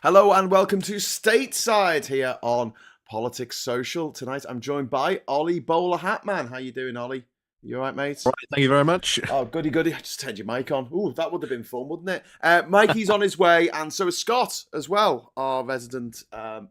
Hello and welcome to Stateside here on Politics Social. Tonight I'm joined by Ollie Bowler Hatman. How you doing, Ollie? You all right, mate? Right, thank you very much. Oh, goody. I just turned your mic on. Ooh, that would have been fun, wouldn't it? Mikey's on his way, and so is Scott as well, our resident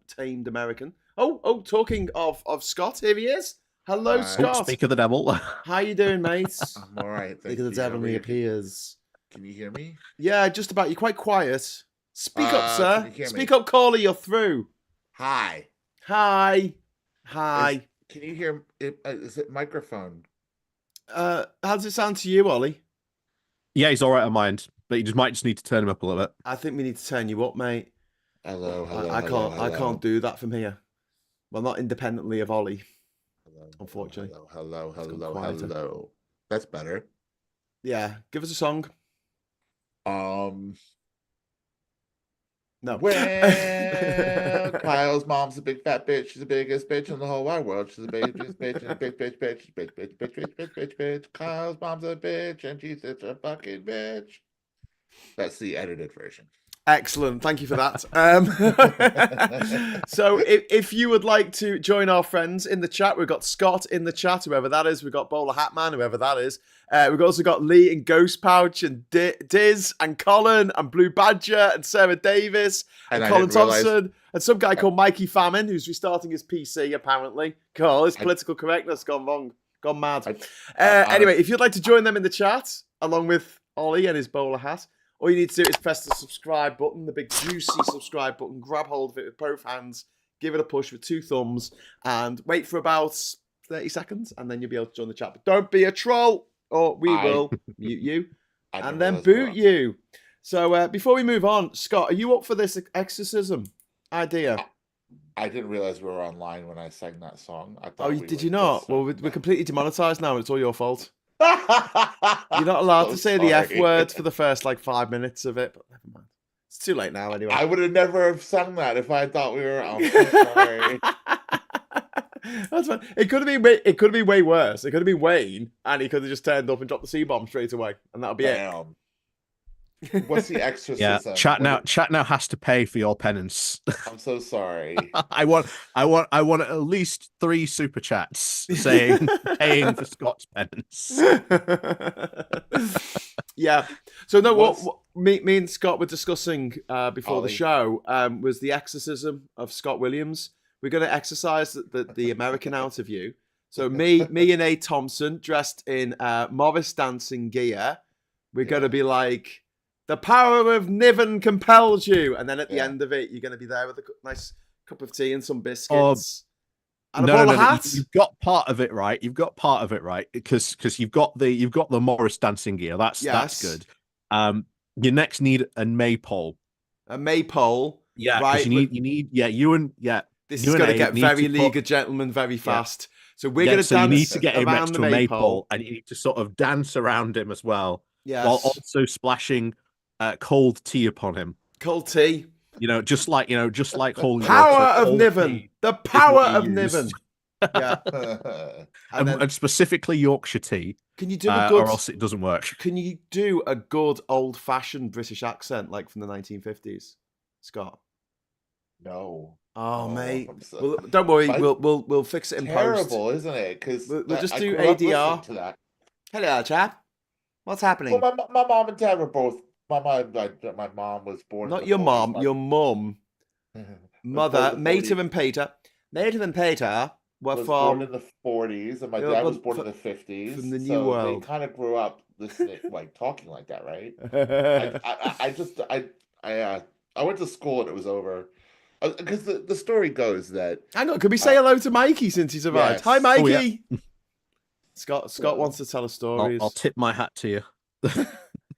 tamed American. Talking of Scott, here he is. Hello, Scott. Speak of the devil. How you doing, mate? I'm all right. Speak of the devil reappears. Can you hear me? Yeah, just about. You're quite quiet. Speak up, sir. Can you hear Speak me? up, caller. You're through. Hi. Hi. Can you hear? Is it microphone? How does it sound to you, Ollie? Yeah, he's all right on mind, but you might just need to turn him up a little bit. I think we need to turn you up, mate. Hello. I can't do that from here. Well, not independently of Ollie. Unfortunately. Hello. That's better. Yeah, give us a song. No. Well, Kyle's mom's a big fat bitch. She's the biggest bitch in the whole wide world. She's the biggest bitch, and bitch. Kyle's mom's a bitch, and she's such a fucking bitch. That's the edited version. Excellent. Thank you for that. So if you would like to join our friends in the chat, we've got Scott in the chat, whoever that is. We've got Bowler Hatman, whoever that is. We've also got Lee and Ghost Pouch and Diz and Colin and Blue Badger and Sarah Davis and Colin Thompson and some guy called Mikey Famine who's restarting his PC apparently. God, his political correctness gone mad. Anyway, if you'd like to join them in the chat along with Ollie and his bowler hat, all you need to do is press the subscribe button, the big juicy subscribe button, grab hold of it with both hands, give it a push with 2 thumbs, and wait for about 30 seconds, and then you'll be able to join the chat. But don't be a troll, or we will mute you, and then boot you. So before we move on, Scott, are you up for this exorcism idea? I didn't realize we were online when I sang that song. I thought did you not? Well, we're completely demonetized now, and it's all your fault. You're not allowed to say the F word for the first 5 minutes of it, but never mind. It's too late now anyway. I would have never have sung that if I thought we were. I'm so sorry. That's fine. It could have been way worse. It could have been Wayne, and he could have just turned up and dropped the C-bomb straight away, and that'll be it. What's the exorcism? Yeah, chat now has to pay for your penance. I'm so sorry. I want at least 3 super chats saying paying for Scott's penance. Yeah. So no, what me and Scott were discussing before the show was the exorcism of Scott Williams. We're going to exercise the American out of you. So me and A. Thompson dressed in Morris dancing gear. We're going to be like, the power of Niven compels you. And then at the end of it, you're going to be there with a nice cup of tea and some biscuits. And a bowler hat. You've got part of it right. Because you've got the Morris dancing gear. That's good. You next need a maypole. A maypole. Yeah, right. You need This is going to get very League of Gentlemen very fast. So we're going to dance. You need to get him next to a maypole, and you need to sort of dance around him as well. Yes. While also splashing cold tea upon him. Cold tea. Just like holy power of Niven. The power of Niven. Yeah. and specifically Yorkshire tea. Can you do a good, or else it doesn't work? Can you do a good old-fashioned British accent like from the 1950s, Scott? No. Oh, mate. Well, don't worry. We'll fix it in post. Terrible, isn't it? Because we'll just do ADR. To that. Hello, chap. What's happening? Well, my mom and dad were both. My mom was born. Not your mom. Your mum. Mother, Mater and Peter. Mater and Peter were born in the 40s, and my dad was born in the 50s. From the New World. They kind of grew up listening, talking like that, right? I went to school and it was over. Because the story goes that. Hang on, could we say hello to Mikey since he's arrived? Yes. Hi, Mikey. Oh, yeah. Scott wants to tell a story. I'll tip my hat to you.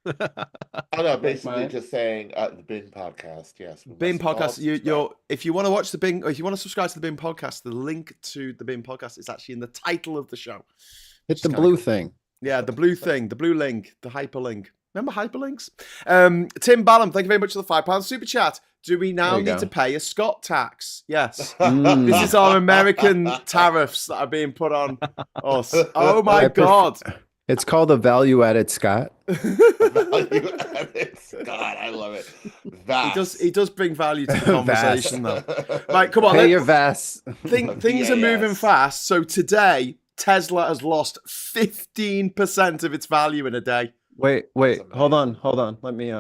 Oh no, basically just saying the Bin podcast. Yes, Bin podcast. If you want to watch the Bin, or if you want to subscribe to the Bin podcast, the link to the Bin podcast is actually in the title of the show. Hit the blue thing. Yeah, the blue thing, the blue link, the hyperlink. Remember hyperlinks? Tim Ballum, thank you very much for the £5 super chat. Do we now need to pay a Scott tax? Yes. This is our American tariffs that are being put on us. Oh my God. It's called a value added, Scott. Value added. God, I love it. He does bring value to the conversation, though. Vast. Right, come on. Pay your VAS. Things are moving fast. So today, Tesla has lost 15% of its value in a day. Wait, hold on. Let me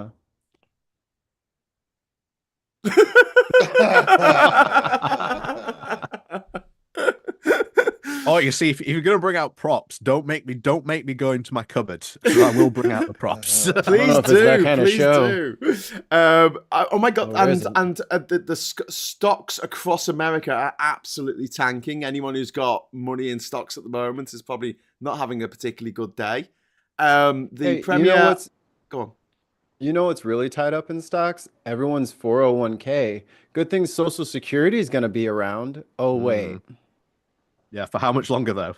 Oh, you see, if you're gonna bring out props, don't make me go into my cupboard. So I will bring out the props. Please do. that kind of Please show. do. Oh my god! The stocks across America are absolutely tanking. Anyone who's got money in stocks at the moment is probably not having a particularly good day. Premier. Go on. You know what's really tied up in stocks? Everyone's 401k. Good thing Social Security is going to be around. Oh, wait. Yeah, for how much longer, though?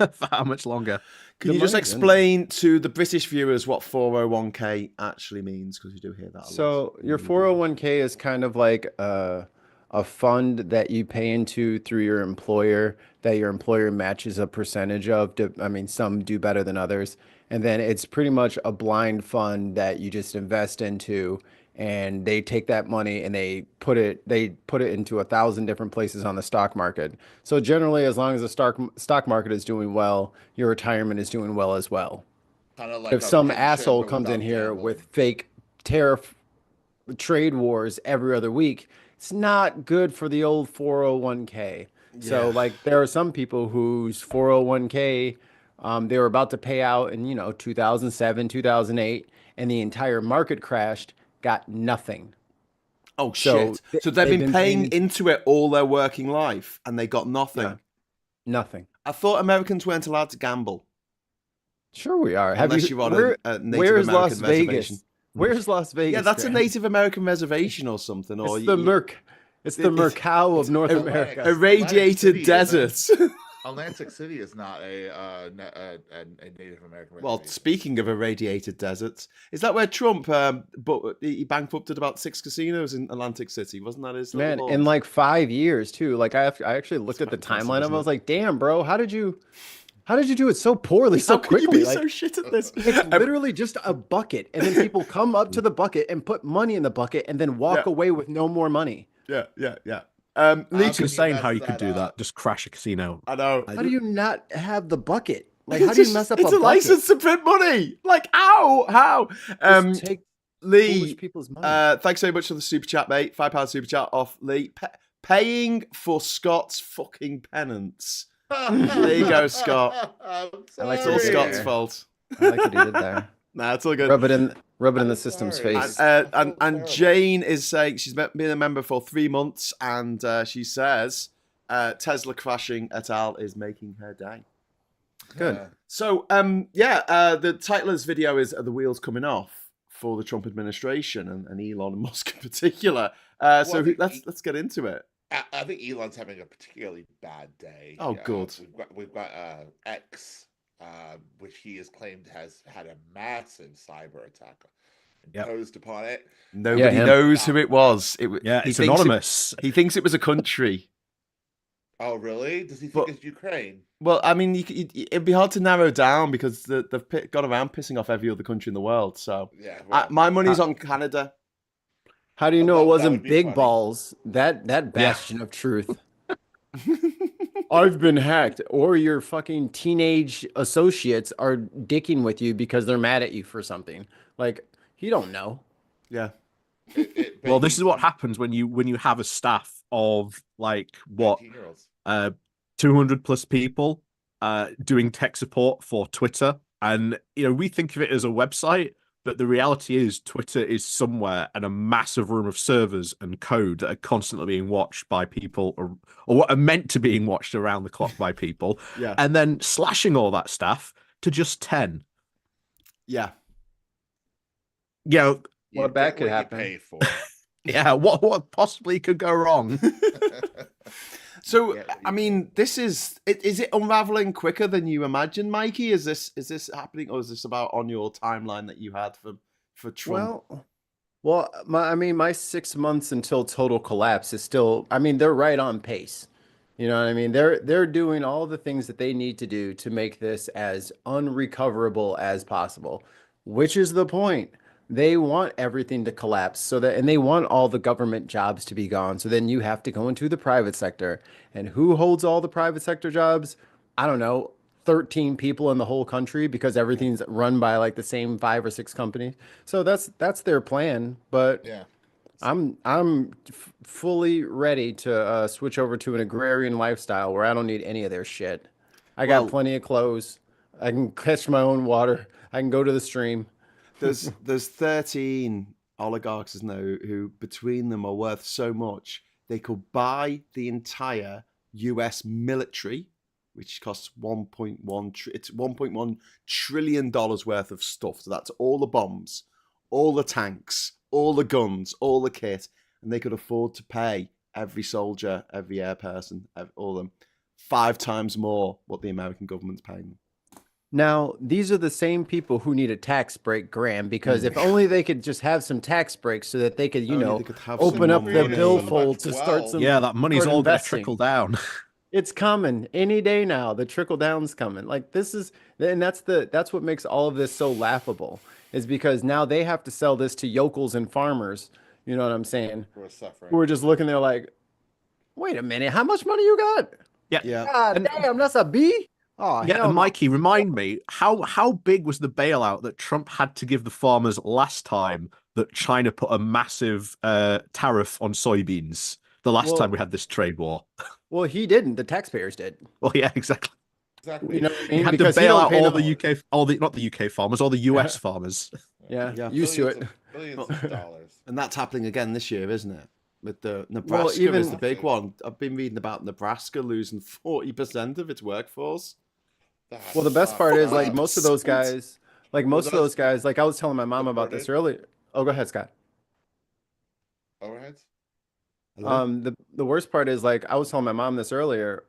For how much longer? Can you just explain to the British viewers what 401k actually means? Because you do hear that a lot. So your 401k is kind of like a fund that you pay into through your employer that your employer matches a percentage of. I mean, some do better than others. And then it's pretty much a blind fund that you just invest into, and they take that money and they put it into 1,000 different places on the stock market. So generally, as long as the stock market is doing well, your retirement is doing well as well. Kind of like If some asshole comes in here with fake tariff trade wars every other week, it's not good for the old 401k. So like there are some people whose 401k they were about to pay out in 2007, 2008, and the entire market crashed, got nothing. Oh shit. So they've been paying into it all their working life and they got nothing. Yeah, nothing. I thought Americans weren't allowed to gamble. Sure we are. Unless you're on a Native where's American Las reservation. Vegas? Where's Las Vegas? Yeah, that's Grant? a Native American reservation or something. Or It's the Mercau of North America. Irradiated deserts. Atlantic City is not a Native American. Well, speaking of irradiated deserts, is that where Trump he bankrupted about 6 casinos in Atlantic City? Wasn't that his Man, in like 5 years too. Like I actually looked at the timeline of it. I was like, damn, bro, how did you do it so poorly so quickly? How can you be so shit at this? It's literally just a bucket, and then people come up to the bucket and put money in the bucket and then walk away with no more money. Yeah. Leach is saying how you could do that. Just crash a casino. I know. How do you not have the bucket? Like, how do you mess up a bucket? It's a license to print money. Like, how? Take Lee, people's money. thanks so much for the super chat, mate. £5 super chat off Lee. Paying for Scott's fucking penance. There you go, Scott. It's all Scott's fault. I like what he did there. Nah, it's all good. Rub it in the system's face. And Jane is saying she's been a member for 3 months, and she says Tesla crashing et al. Is making her day. Good. So, the title of this video is "Are the Wheels Coming Off" for the Trump administration and Elon Musk in particular. Let's get into it. I think Elon's having a particularly bad day. Oh, good. We've got X. Which he has claimed has had a massive cyber attack imposed upon it. Nobody knows who it was. It's anonymous. He thinks it was a country. Oh, really? Does he think it's Ukraine? Well, I mean, it'd be hard to narrow down because they've got around pissing off every other country in the world. So my money's on Canada. How do you know it wasn't Big Balls? That bastion of truth. I've been hacked, or your fucking teenage associates are dicking with you because they're mad at you for something. Like, you don't know. Yeah. Well, this is what happens when you have a staff of like 200 plus people doing tech support for Twitter, and we think of it as a website. But the reality is Twitter is somewhere in a massive room of servers and code that are constantly being watched by people or what are meant to being watched around the clock by people. Yeah. And then slashing all that staff to just 10. Yeah. What bad could happen? Yeah, what possibly could go wrong? So, I mean, is it unraveling quicker than you imagined, Mikey? Is this happening, or is this about on your timeline that you had for Trump? My 6 months until total collapse is still, they're right on pace. You know what I mean? They're doing all the things that they need to do to make this as unrecoverable as possible, which is the point. They want everything to collapse so that, and they want all the government jobs to be gone. So then you have to go into the private sector. And who holds all the private sector jobs? I don't know, 13 people in the whole country because everything's run by like the same 5 or 6 companies. So that's their plan. But Yeah. I'm fully ready to switch over to an agrarian lifestyle where I don't need any of their shit. I got Well- plenty of clothes. I can catch my own water. I can go to the stream. There's 13 oligarchs, isn't there, who between them are worth so much they could buy the entire US military, which costs it's $1.1 trillion worth of stuff. So that's all the bombs, all the tanks, all the guns, all the kit, and they could afford to pay every soldier, every air person, all of them 5 times more what the American government's paying them. Now, these are the same people who need a tax break, Graham, because if only they could just have some tax breaks so that they could, Only they could have open some up more the money. billfold to start some. Yeah, that money's start all going to investing. trickle down. It's coming any day now. The trickle down's coming. Like this is, and that's what makes all of this so laughable, is because now they have to sell this to yokels and farmers. You know what I'm saying? We're suffering. Who are just looking there like, wait a minute, how much money you got? Yeah. God damn, that's a B. Oh, Yeah, hell and no. Mikey, remind me, how big was the bailout that Trump had to give the farmers last time that China put a massive tariff on soybeans? The last time we had this trade war. Well, he didn't. The taxpayers did. Well, yeah, exactly. Exactly. You know what I He mean? had to Because he bail don't out pay all no- the UK, not the UK farmers, all the US farmers. Yeah, Yeah. used to it. Billions of dollars. And that's happening again this year, isn't it? With the Nebraska is even- the big one. I've been reading about Nebraska losing 40% of its workforce. Well, the best part is like most of those Sweet. guys, like I was telling my mom about this earlier. Oh, go ahead, Scott. Overheads? The worst part is like I was telling my mom this earlier.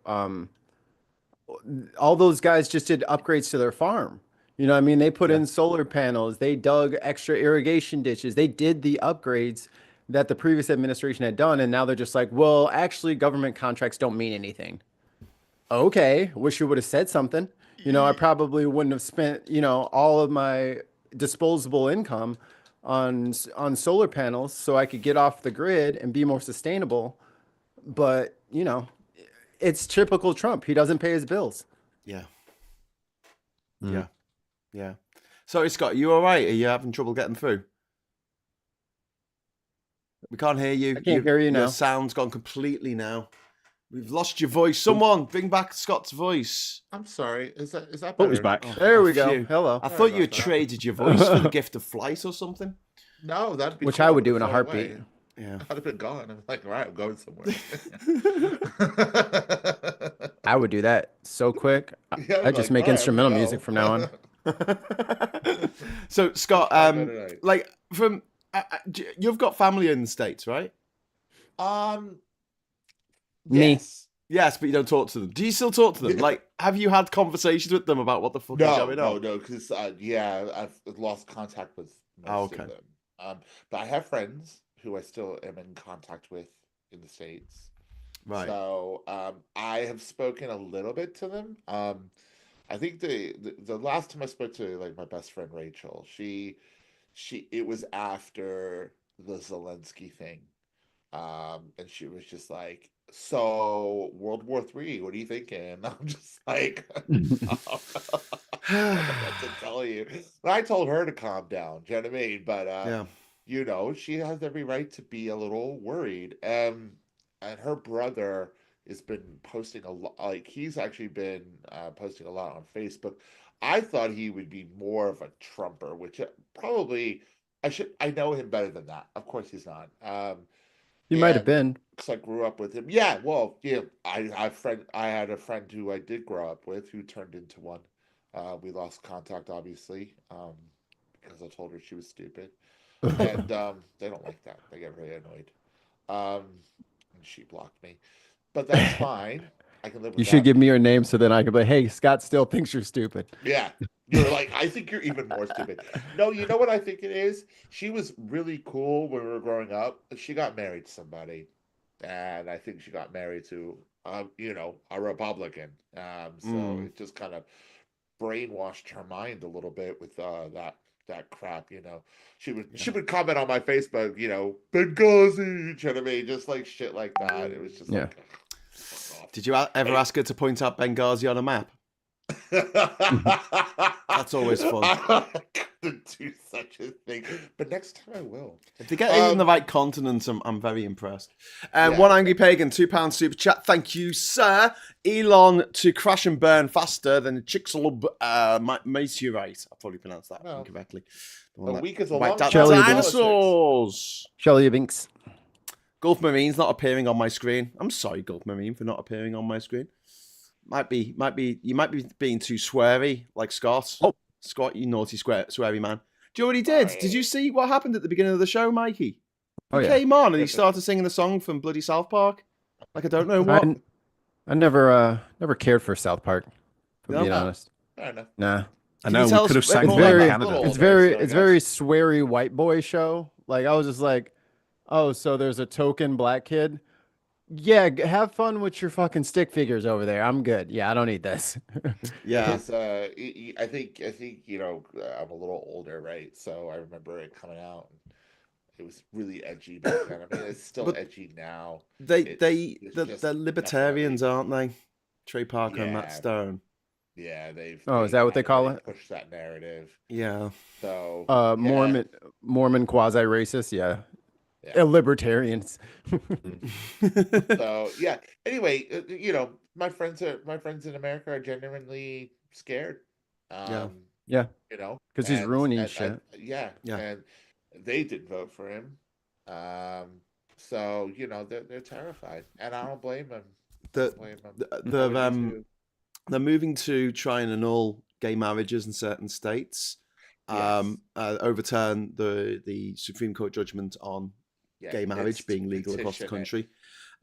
All those guys just did upgrades to their farm. You know what I mean? They put in solar panels, they dug extra irrigation ditches, they did the upgrades that the previous administration had done, and now they're just like, well, actually, government contracts don't mean anything. Okay, wish you would have said something. You know, I probably wouldn't have spent, all of my disposable income on solar panels so I could get off the grid and be more sustainable. But, it's typical Trump. He doesn't pay his bills. Yeah. Mm. Yeah. Yeah. Sorry, Scott, you all right? Are you having trouble getting through? We can't hear you. I can't hear you now. Your sound's gone completely now. We've lost your voice. Someone bring back Scott's voice. I'm sorry. Is that Oh, better? he's back. There we Oh, go. phew. Hello. I Sorry thought you had about that. traded your voice for the gift of flight or something. No, that'd be Which cool I would if do in a it flew heartbeat. away. Yeah. I'd have been gone. I'm like, all right, I'm going somewhere. I would do that so quick. Yeah, I just like, make all right, instrumental I'm gonna music go. from now on. So, Scott, Better night. like from you've got family in the States, right? Me. Yes. Yes, but you don't talk to them. Do you still talk to them? Like, have you had conversations with them about what the fuck is going on? No, because I've lost contact with most okay. of them. But I have friends who I still am in contact with in the States. Right. So I have spoken a little bit to them. I think the last time I spoke to like my best friend Rachel, it was after the Zelensky thing. And she was just like, so World War III, what are you thinking? And I'm just like, I don't know what to tell you. But I told her to calm down. Do you know what I mean? But Yeah. she has every right to be a little worried. And her brother has been posting a lot. Like he's actually been posting a lot on Facebook. I thought he would be more of a Trumper, which probably I know him better than that. Of course he's not. You might have been. Because I grew up with him. Yeah, well, yeah. I had a friend who I did grow up with who turned into one. We lost contact, obviously, because I told her she was stupid, and they don't like that. They get very annoyed. And she blocked me, but that's fine. I can live with You should that. give me your name so then I can be, hey, Scott still thinks you're stupid. Yeah. You're like, I think you're even more stupid. No, you know what I think it is? She was really cool when we were growing up. She got married to somebody. and I think she got married to, a Republican. So it just kind of brainwashed her mind a little bit with that crap. She would comment on my Facebook, Benghazi, you know what I mean, just like shit like that. It was just Yeah. like, fuck off. Did you ever ask her to point out Benghazi on a map? That's always fun. I couldn't do such a thing, but next time I will. If they get it in the right continent, I'm very impressed. Yeah. One Angry Pagan, £2 super chat. Thank you, sir. Elon to crash and burn faster than Chicxulub meteorite. I probably pronounced that No. incorrectly. The A one that week is a wiped long out time. Shelley dinosaurs. Shelley Binks. Gulf Marine's not appearing on my screen. I'm sorry, Gulf Marine, for not appearing on my screen. You might be being too sweary, like Scott. Oh. Scott, you naughty sweary man. Do you know what he did? Did you see what happened at the beginning of the show, Mikey? Oh, He yeah. came on and he started singing the song from bloody South Park. Like I don't know what. I never cared for South Park, for No? being honest. Fair enough. Nah. I Can you know tell we could have us- sang it's more very- like Little Canada. older, It's very so I it's very guess. sweary white boy show. Like I was just like, oh, so there's a token black kid. Yeah, have fun with your fucking stick figures over there. I'm good. Yeah, I don't need this. Yeah. Because, I think I'm a little older, right? So I remember it coming out. It was really edgy back then. I mean, it's still But edgy now. They're just libertarians, aren't they? Trey Parker and Matt Yeah. Stone. Yeah, they've. Oh, is that what they call it? Push that narrative. Yeah. So yeah, Mormon quasi racist. Yeah. Yeah. Libertarians. So yeah. Anyway, my friends in America are genuinely scared. Yeah. Yeah. Because he's and- ruining and- shit. Yeah. and they didn't vote for him. So they're terrified, and I don't blame them. They're moving to try and annul gay marriages in certain states. Yes. Overturn the Supreme Court judgment on Yeah, gay marriage it's being legal across the petition it. country.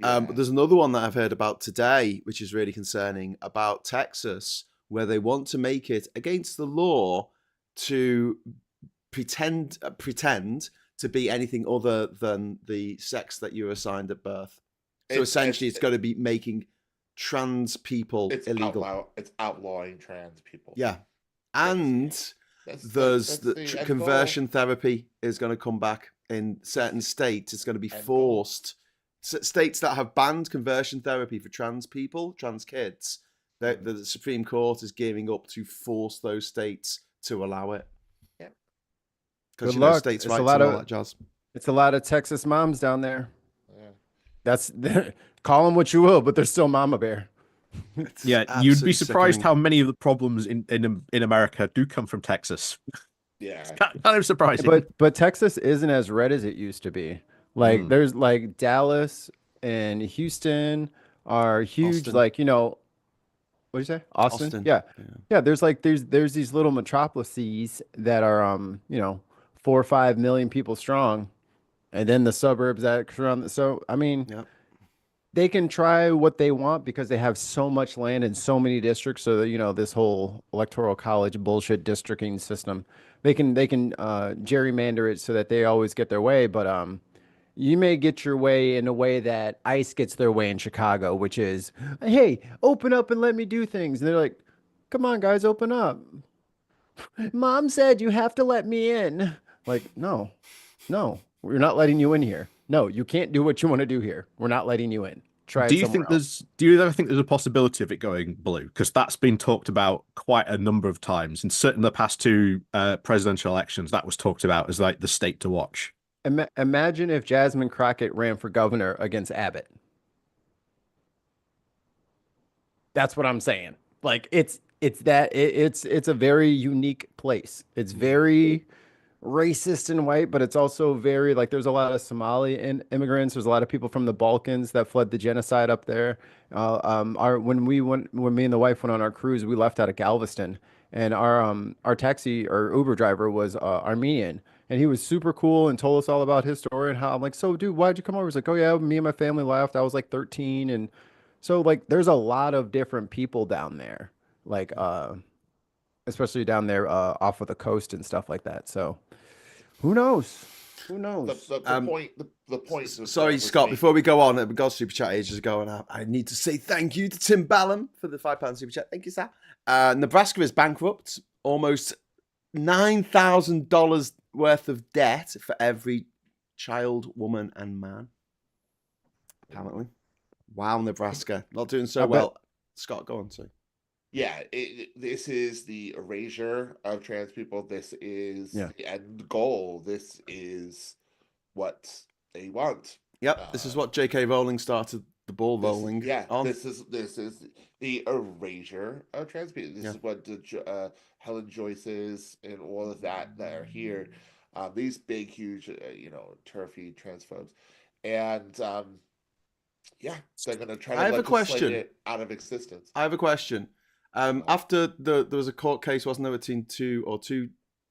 Yeah. But there's another one that I've heard about today, which is really concerning, about Texas, where they want to make it against the law to pretend to be anything other than the sex that you were assigned at birth. So essentially, it's going to be making trans people it's illegal. It's outlawing trans people. Yeah, and That's the end conversion therapy is going to come back in certain states. It's going to be End goal. forced. States that have banned conversion therapy for trans people, trans kids, the Supreme Court is gearing up to force those states to allow it. Yeah. Because Good luck. states' It's a rights lot and all of- that jazz. It's a lot of Texas moms down there. Yeah. That's call them what you will, but they're still mama bear. It's Yeah, you'd absolutely be surprised sickening. how many of the problems in America do come from Texas. Yeah. Kind of surprising. But Texas isn't as red as it used to be. Like there's like Dallas and Houston are huge. Austin. Like what do you say? Austin? Austin. Yeah. Yeah. There's these little metropolises that are 4 or 5 million people strong, and then the suburbs that surround. So I mean, Yep. they can try what they want because they have so much land and so many districts. So that, this whole electoral college bullshit districting system, they can gerrymander it so that they always get their way. But you may get your way in a way that ICE gets their way in Chicago, which is, hey, open up and let me do things. And they're like, come on, guys, open up. Mom said you have to let me in. Like, no, we're not letting you in here. No, you can't do what you want to do here. We're not letting you in. Try Do it you somewhere think else. do you ever think there's a possibility of it going blue? Because that's been talked about quite a number of times, and certainly the past two presidential elections, that was talked about as like the state to watch. Imagine if Jasmine Crockett ran for governor against Abbott. That's what I'm saying. Like it's a very unique place. It's very racist and white, but it's also very like there's a lot of Somali immigrants. There's a lot of people from the Balkans that fled the genocide up there. When me and the wife went on our cruise, we left out of Galveston, and our taxi or Uber driver was Armenian, and he was super cool and told us all about his story and how I'm like, so dude, why'd you come over? He's like, oh yeah, me and my family left. I was like 13, and so like there's a lot of different people down there, like especially down there off of the coast and stuff like that. So who knows? Who knows? The point. The point. Sorry, Scott. Before we go on, we got super chat ages ago, and I need to say thank you to Tim Ballum for the £5 super chat. Thank you, sir. Nebraska is bankrupt. Almost $9,000 worth of debt for every child, woman, and man. Apparently, wow, Nebraska not doing so well. Scott, go on, sorry. Yeah, this is the erasure of trans people. This is the end goal. This is what they want. Yep, this is what J.K. Rowling started the ball rolling. This is the erasure of trans people. This is what the Helen Joyce's and all of that are here. These big, huge, turfy transphobes, and they're going to try to legislate it out of existence. I have a question. After there was a court case, wasn't there, between two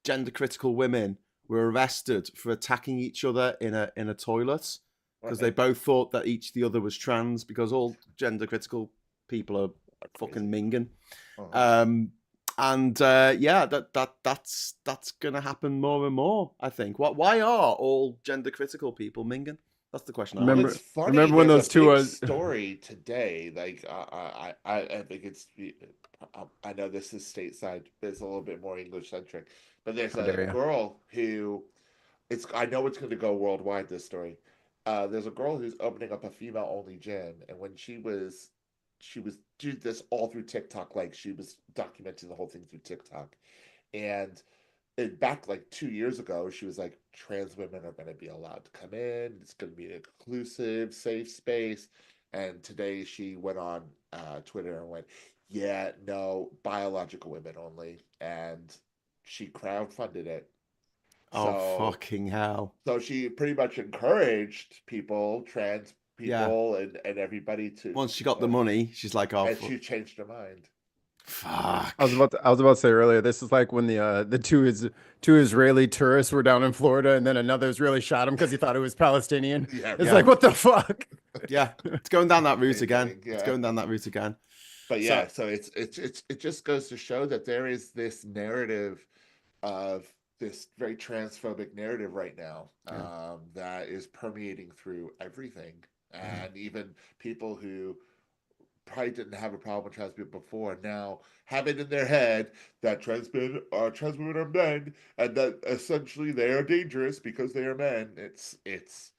gender critical women were arrested for attacking each other in a toilet because they both thought that the other was trans, because all gender critical people are fucking minging. That's gonna happen more and more, I think. Why are all gender critical people minging? That's the question. It's funny. Remember when those two story today? Like I think it's. I know this is stateside, but it's a little bit more English centric. But there's a girl who, I know it's going to go worldwide. This story. There's a girl who's opening up a female only gym, and when she was doing this all through TikTok. Like, she was documenting the whole thing through TikTok, and back like 2 years ago, she was like, trans women are going to be allowed to come in. It's going to be an inclusive, safe space. And today she went on Twitter and went, yeah, no, biological women only. And she crowdfunded it. Fucking hell. So she pretty much encouraged people, trans people and everybody to. Once she got the money, she's like, oh. And she changed her mind. Fuck. I was about to say earlier, this is like when the two Israeli tourists were down in Florida, and then another Israeli shot him because he thought it was Palestinian. It's like, what the fuck? Yeah, it's going down that route again. It's going down that route again. But so it just goes to show that there is this narrative of this very transphobic narrative right now that is permeating through everything, and even people who probably didn't have a problem with trans people before now have it in their head that trans women are men, and that essentially they are dangerous because they are men. It's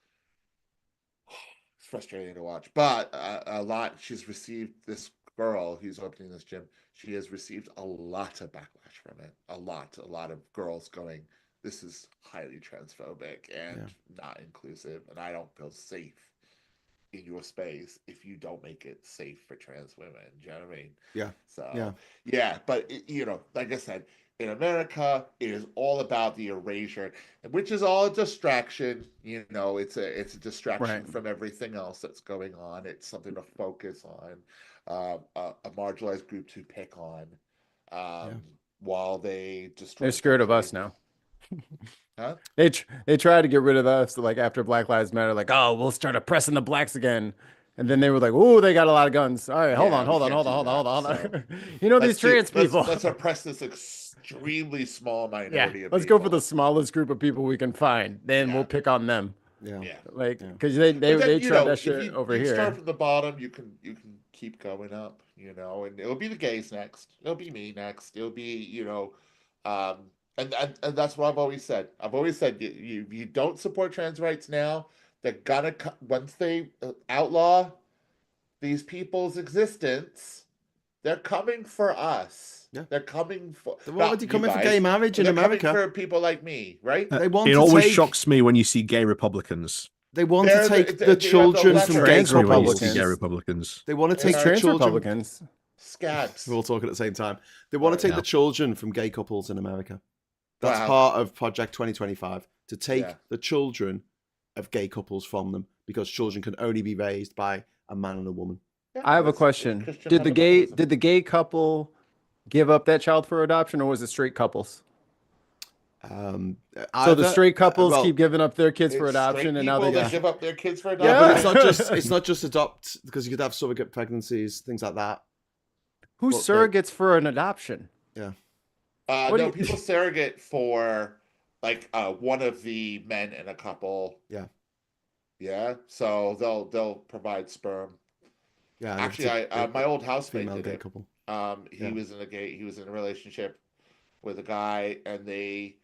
frustrating to watch, but she's received, this girl who's opening this gym, she has received a lot of backlash from it. A lot of girls going, this is highly transphobic and not inclusive, and I don't feel safe in your space if you don't make it safe for trans women. Do you know what I mean? Yeah. So but like I said, in America, it is all about the erasure, which is all a distraction. It's a distraction from everything else that's going on. It's something to focus on, a marginalized group to pick on, while they destroy. They're scared of us now. Huh? They tried to get rid of us, like after Black Lives Matter, like, oh, we'll start oppressing the blacks again. And then they were like, oh, they got a lot of guns. All right, hold on. So, these trans people. Let's oppress this extremely small minority of let's people. go for the smallest group of people we can find. Then we'll pick on them. Because they tried that shit over here. You start from the bottom, you can keep going up, and it'll be the gays next. It'll be me next. It'll be, and that's what I've always said. You don't support trans rights now. They're gonna, once they outlaw these people's existence, they're coming for us. Yeah. They're coming for. They're already coming for gay marriage in America. Coming for people like me, right? It always shocks me when you see gay Republicans. They want to take the children from gay Republicans. They want to take the children. Republicans. Scabs. We're all talking at the same time. They want to take the children from gay couples in America. That's part of Project 2025, to take the children of gay couples from them, because children can only be raised by a man and a woman. Yeah, I have a question. Did the gay couple give up that child for adoption, or was it straight couples? So the straight couples keep giving up their kids for adoption, and now they give up their kids for adoption. Yeah, but it's not just adopt, because you could have surrogate pregnancies, things like that. Who's surrogates for an adoption? Yeah. No, people surrogate for like one of the men in a couple. Yeah. Yeah. So they'll provide sperm. Yeah. and if it's Actually, a my old housemate female did gay it. couple. He Yeah. was in a relationship with a guy, and they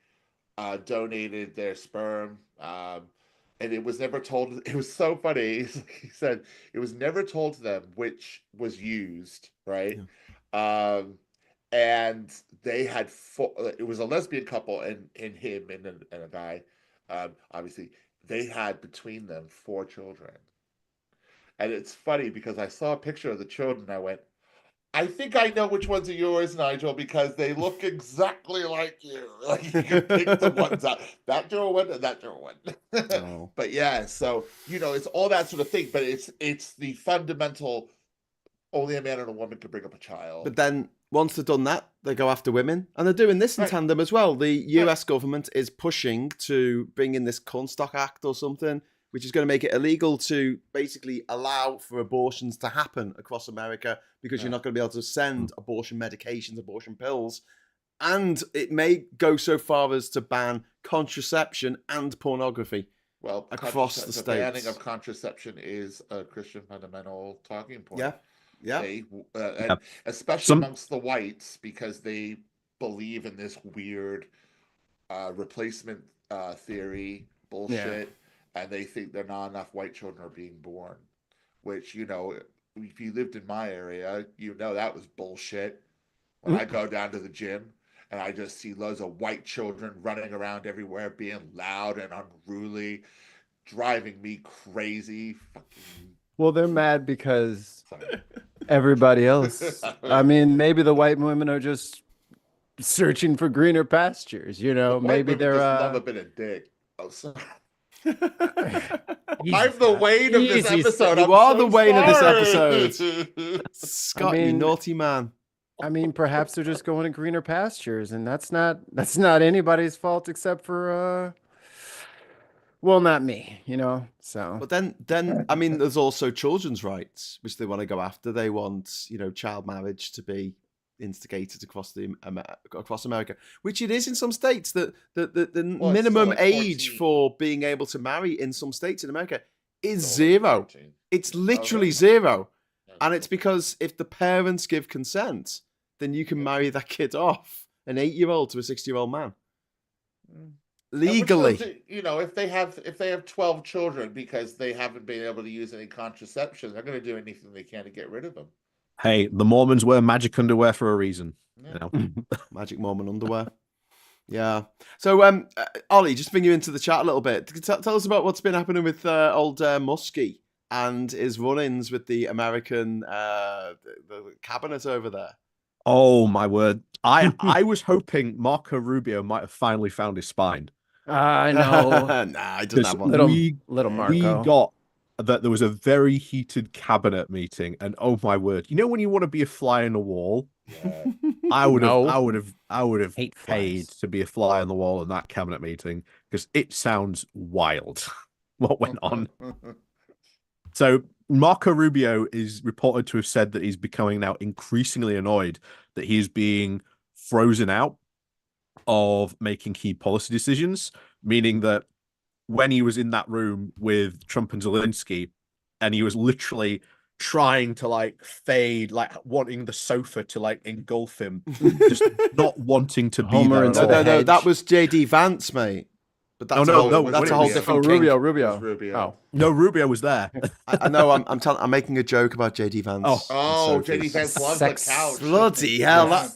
donated their sperm. And it was never told. It was so funny. He said it was never told to them which was used, right? Um, and they had four. It was a lesbian couple, and him and a guy. Obviously, they had between them 4 children. And it's funny because I saw a picture of the children, and I went, I think I know which ones are yours, Nigel, because they look exactly like you. Like you can pick the ones out. That girl one and that girl one. Oh. But yeah, so it's all that sort of thing. But it's the fundamental. Only a man and a woman can bring up a child. But then once they've done that, they go after women, and they're doing this in Right. tandem as well. The US government is pushing to bring in this Cornstalk Act or something, which is going to make it illegal to basically allow for abortions to happen across America because you're not going to be able to send abortion medications, abortion pills. And it may go so far as to ban contraception and pornography. Well, across the the states. banning of contraception is a Christian fundamental talking point. Yeah. And especially amongst the whites, because they believe in this weird replacement theory bullshit, and they think there are not enough white children are being born. Which if you lived in my area, that was bullshit. When I go down to the gym and I just see loads of white children running around everywhere, being loud and unruly, driving me crazy. Well, they're mad because everybody else. I mean, maybe the white women are just searching for greener pastures. Maybe they're just love a bit of dick. Oh, sorry. I'm the Wayne of this episode. You are the Wayne of this episode. Scott, you naughty man. I mean, perhaps they're just going to greener pastures, and that's not anybody's fault except for well, not me, so. But then I mean, there's also children's rights, which they want to go after. They want, child marriage to be instigated across America, which it is in some states. The minimum like age 14. for being able to marry in some states in America is 0. 14. It's literally 0. And it's because if the parents give consent, then you can marry that kid off, an 8-year-old to a 60-year-old man. Legally. If they have 12 children because they haven't been able to use any contraception, they're going to do anything they can to get rid of them. Hey, the Mormons wear magic underwear for a reason. Yeah. Magic Mormon underwear. Yeah. So, Ollie, just bring you into the chat a little bit. Tell us about what's been happening with old Muskie and his run-ins with the American the cabinet over there. Oh my word! I was hoping Marco Rubio might have finally found his spine. I know. Nah, he doesn't have one. Little Marco. We got that there was a very heated cabinet meeting, and oh my word! When you want to be a fly on the wall, Yeah. I would have Hate paid flies. to be a fly on the wall in that cabinet meeting because it sounds wild what went on. So Marco Rubio is reported to have said that he's becoming now increasingly annoyed that he's being frozen out of making key policy decisions, meaning that when he was in that room with Trump and Zelensky, and he was literally trying to fade, wanting the sofa to engulf him, just not wanting to be Homer there. into at the all. No, hedge. that was JD Vance, mate. But that's that's a whole different king. Rubio. Oh, No, Rubio was there. I know. I'm making a joke about JD Vance. Oh, and JD sofas. Vance loves the couch. Bloody hell! Yeah.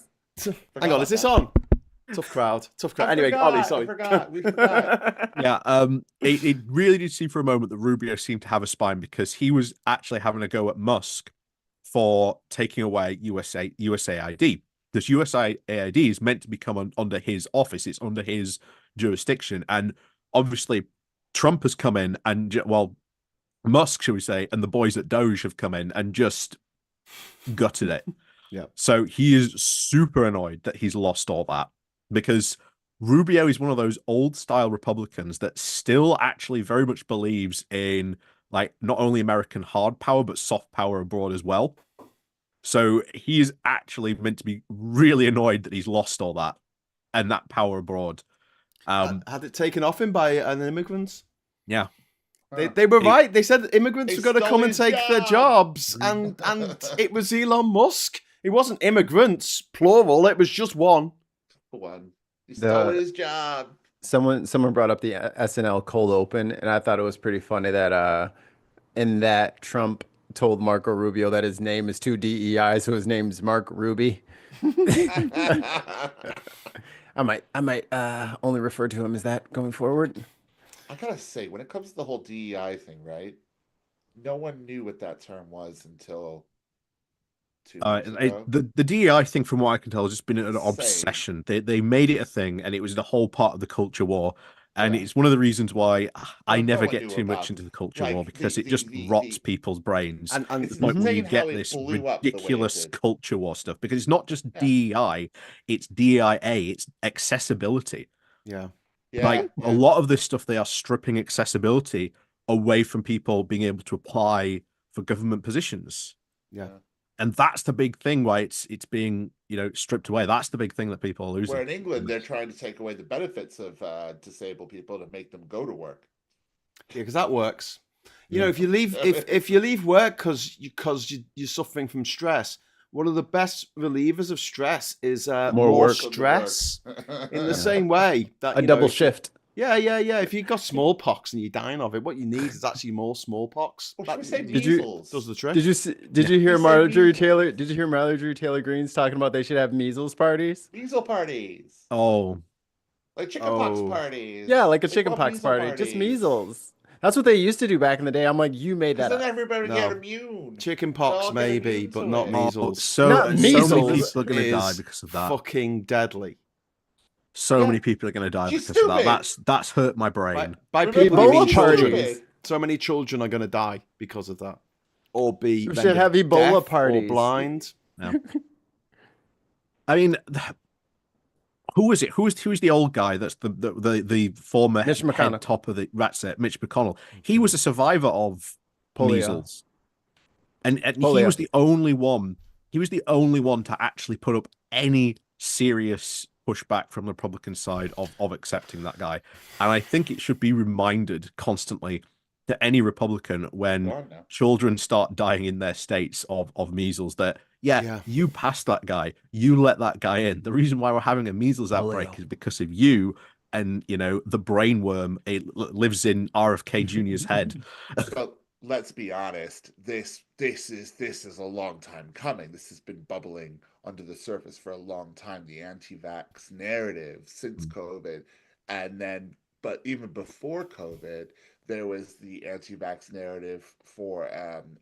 Hang on, is this on? Tough crowd. Anyway, Ollie, sorry. We forgot. Yeah, it really did seem for a moment that Rubio seemed to have a spine because he was actually having a go at Musk for taking away USAID. Because USAID is meant to become under his office. It's under his jurisdiction. And obviously, Trump has come in and, Musk, shall we say, and the boys at Doge have come in and just gutted it. Yeah. So he is super annoyed that he's lost all that because Rubio is one of those old style Republicans that still actually very much believes in not only American hard power, but soft power abroad as well. So he is actually meant to be really annoyed that he's lost all that and that power abroad. Had it taken off him by an immigrant. Yeah. They were right. They said immigrants They were going to stole come and his take their job. jobs, and it was Elon Musk. It wasn't immigrants, plural. It was just one. One. He stole The- his job. Someone brought up the SNL cold open, and I thought it was pretty funny that in that Trump told Marco Rubio that his name is 2 DEI, so his name's Mark Ruby. I might only refer to him as that going forward. I gotta say, when it comes to the whole DEI thing, right? No one knew what that term was until 2 weeks ago. The DEI thing, from what I can tell, has just been an Insane. obsession. They made it a thing, and it was the whole part of the culture war. And Yeah. it's one of the reasons why I No never one get knew too about much into the culture like, war, because the- it just the- rots the- people's brains. And It's The point where you insane how get it this blew up the way it ridiculous did. culture war stuff, because it's not just Yeah. DEI, it's DIA, it's accessibility. Yeah. Yeah, Like yeah. a lot of this stuff, they are stripping accessibility away from people being able to apply for government positions. Yeah. And that's the big thing why it's being, stripped away. That's the big thing that people are losing. Where in England, they're trying to take away the benefits of disabled people to make them go to work. Yeah, because that works. If you leave if you leave work because you're suffering from stress, one of the best relievers of stress is more work. stress. In the same way that A double shift. Yeah. If you've got smallpox and you're dying of it, what you need is actually more smallpox. Or should we say Did you- measles? Does the trick. Did you hear You said Marjorie measles. Taylor? Did you hear Marjorie Taylor Greene's talking about they should have measles parties? Measles parties. Oh, Like chickenpox Oh. parties. Yeah, like a They chicken call pox measles party, just parties. measles. That's what they used to do back in the day. I'm like, you made Because that then up. everybody No. get immune. Chicken They'll pox get maybe, immune but to not it. measles. so Not many measles people are going to die is because of that. Fucking deadly. So Yeah. many people are going to die She's because of that. stupid. That's hurt my brain. By Remember people, you mean Ebola children. parties. So many children are going to die because of that, or be We should rendered have Ebola deaf parties. or blind. I mean, who is it? Who's the old guy? That's the former Mitch head McConnell. top of the that's it, Mitch McConnell. He was a survivor of Polio. measles, and he Polio. was the only one. He was the only one to actually put up any serious pushback from the Republican side of accepting that guy. And I think it should be reminded constantly to any Republican when Go on now. children start dying in their states of measles that Yeah. you passed that guy, you let that guy in. The reason why we're having a measles outbreak Polio. is because of you, and the brainworm, it lives in RFK Jr.'s head. But let's be honest. This is a long time coming. This has been bubbling under the surface for a long time. The anti-vax narrative since COVID, but even before COVID, there was the anti-vax narrative for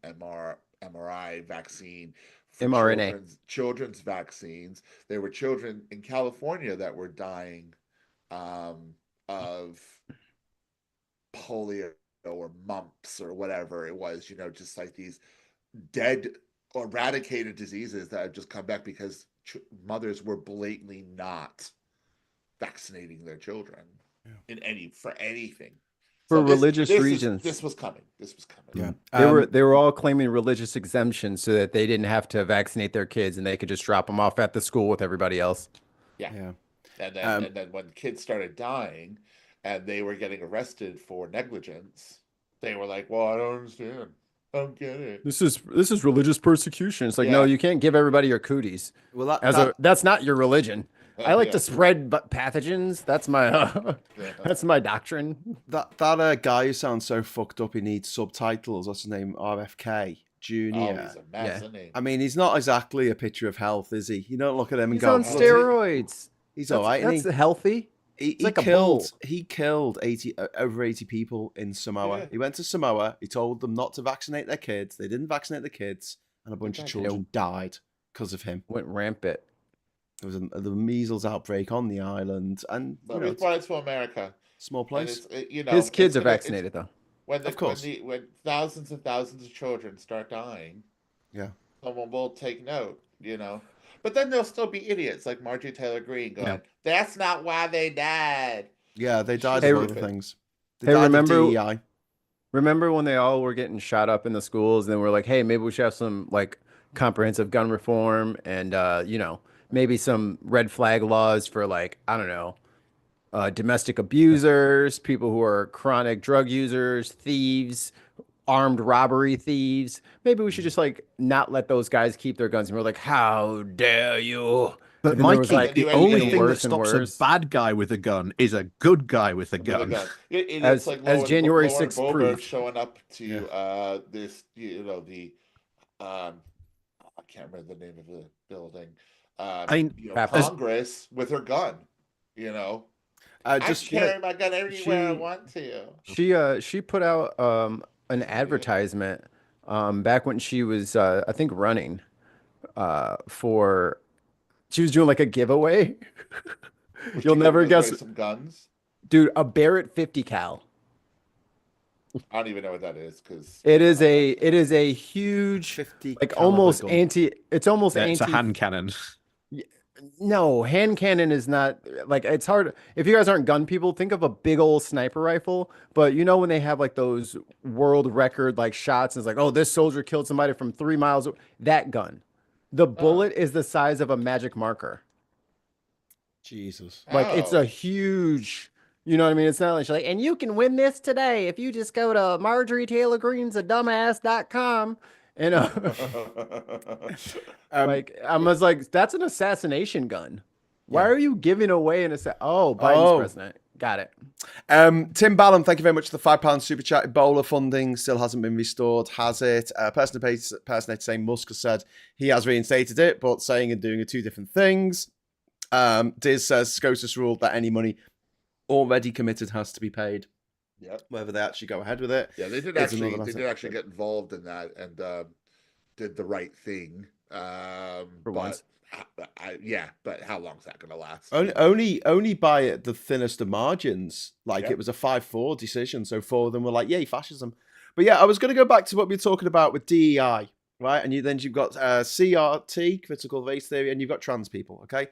mRNA vaccine, for mRNA. children's vaccines. There were children in California that were dying of polio or mumps or whatever it was, just like these dead or eradicated diseases that have just come back because mothers were blatantly not vaccinating their children for anything. For religious this reasons. This was coming. Yeah. They were all claiming religious exemptions so that they didn't have to vaccinate their kids and they could just drop them off at the school with everybody else. Yeah. And then when kids started dying and they were getting arrested for negligence, they were like, well, I don't understand. I don't get it. This is religious persecution. It's like, no, Yeah. you can't give everybody your cooties. Well, That's not your religion. I like Yeah. to spread pathogens. That's my Yeah. that's my doctrine. that guy who sounds so fucked up, he needs subtitles. What's his name? RFK Jr. Oh, he's a mess, Yeah. isn't he? I mean, he's not exactly a picture of health, is he? You don't look at him and He's go, on "Oh, steroids. he's all right." That's And healthy. he like a bull. killed over 80 people in Samoa. Yeah. He went to Samoa. He told them not to vaccinate their kids. They didn't vaccinate the kids, and a bunch of Exactly. children died because of him. Went rampant. There was the measles outbreak on the island, and But we brought it to America. small And place. His kids are it's gonna- vaccinated though. Of course. When thousands and thousands of children start dying, Yeah. someone will take note, But then there'll still be idiots like Marjorie Taylor Greene going, Yeah. "That's not why they died." Yeah, they died Hey, of other things. They hey, died remember- of DEI. Remember when they all were getting shot up in the schools and then we're like, hey, maybe we should have some like comprehensive gun reform and maybe some red flag laws for like, I don't know, domestic abusers, people who are chronic drug users, thieves, armed robbery thieves. Maybe we should just like not let those guys keep their guns. And we're like, how dare you? But And then there was Mikey, like the do only anything thing that worse and stops a worse. bad guy with a gun is a good guy with a with a gun. gun. It's like As January Lauren 6th Boebert proved. showing up to this, the I can't remember the name of the building. I mean, Congress with her gun. You know, I Just carry my gun everywhere I She- want to. She put out an advertisement back when she was I think running for she was doing like a giveaway. Was You'll she never giving away guess, some guns. dude, a Barrett 50 cal. I don't even know what that is because It is a huge 50 like caliber almost gun. anti it's almost yeah, it's a anti hand cannon. No, hand cannon is not like it's hard. If you guys aren't gun people, think of a big old sniper rifle. But you know when they have like those world record like shots, and it's like, oh, this soldier killed somebody from 3 miles. That gun, the bullet is the size of a magic marker. Jesus. Like it's a huge, you know what I mean? It's not like, and you can win this today if you just go to Marjorie Taylor Greene's a dumbass.com. And like I was like, that's an assassination gun. Why Yeah. are you giving away an Biden's president? Got it. Tim Ballum, thank you very much for the £5 super chat. Ebola funding still hasn't been restored, has it? Person saying Musk has said he has reinstated it, but saying and doing are two different things. Diz says SCOTUS ruled that any money already committed has to be paid. Yep. Whether they actually go ahead with it. Yeah, they did It's actually another matter. get involved in that and did the right thing. For once. But how long is that going to last? Only by the thinnest of margins. Like Yeah. it was a 5-4 decision. So 4 of them were like, yay, fascism. But yeah, I was going to go back to what we were talking about with DEI, right? And you've got CRT, critical race theory, and you've got trans people, okay?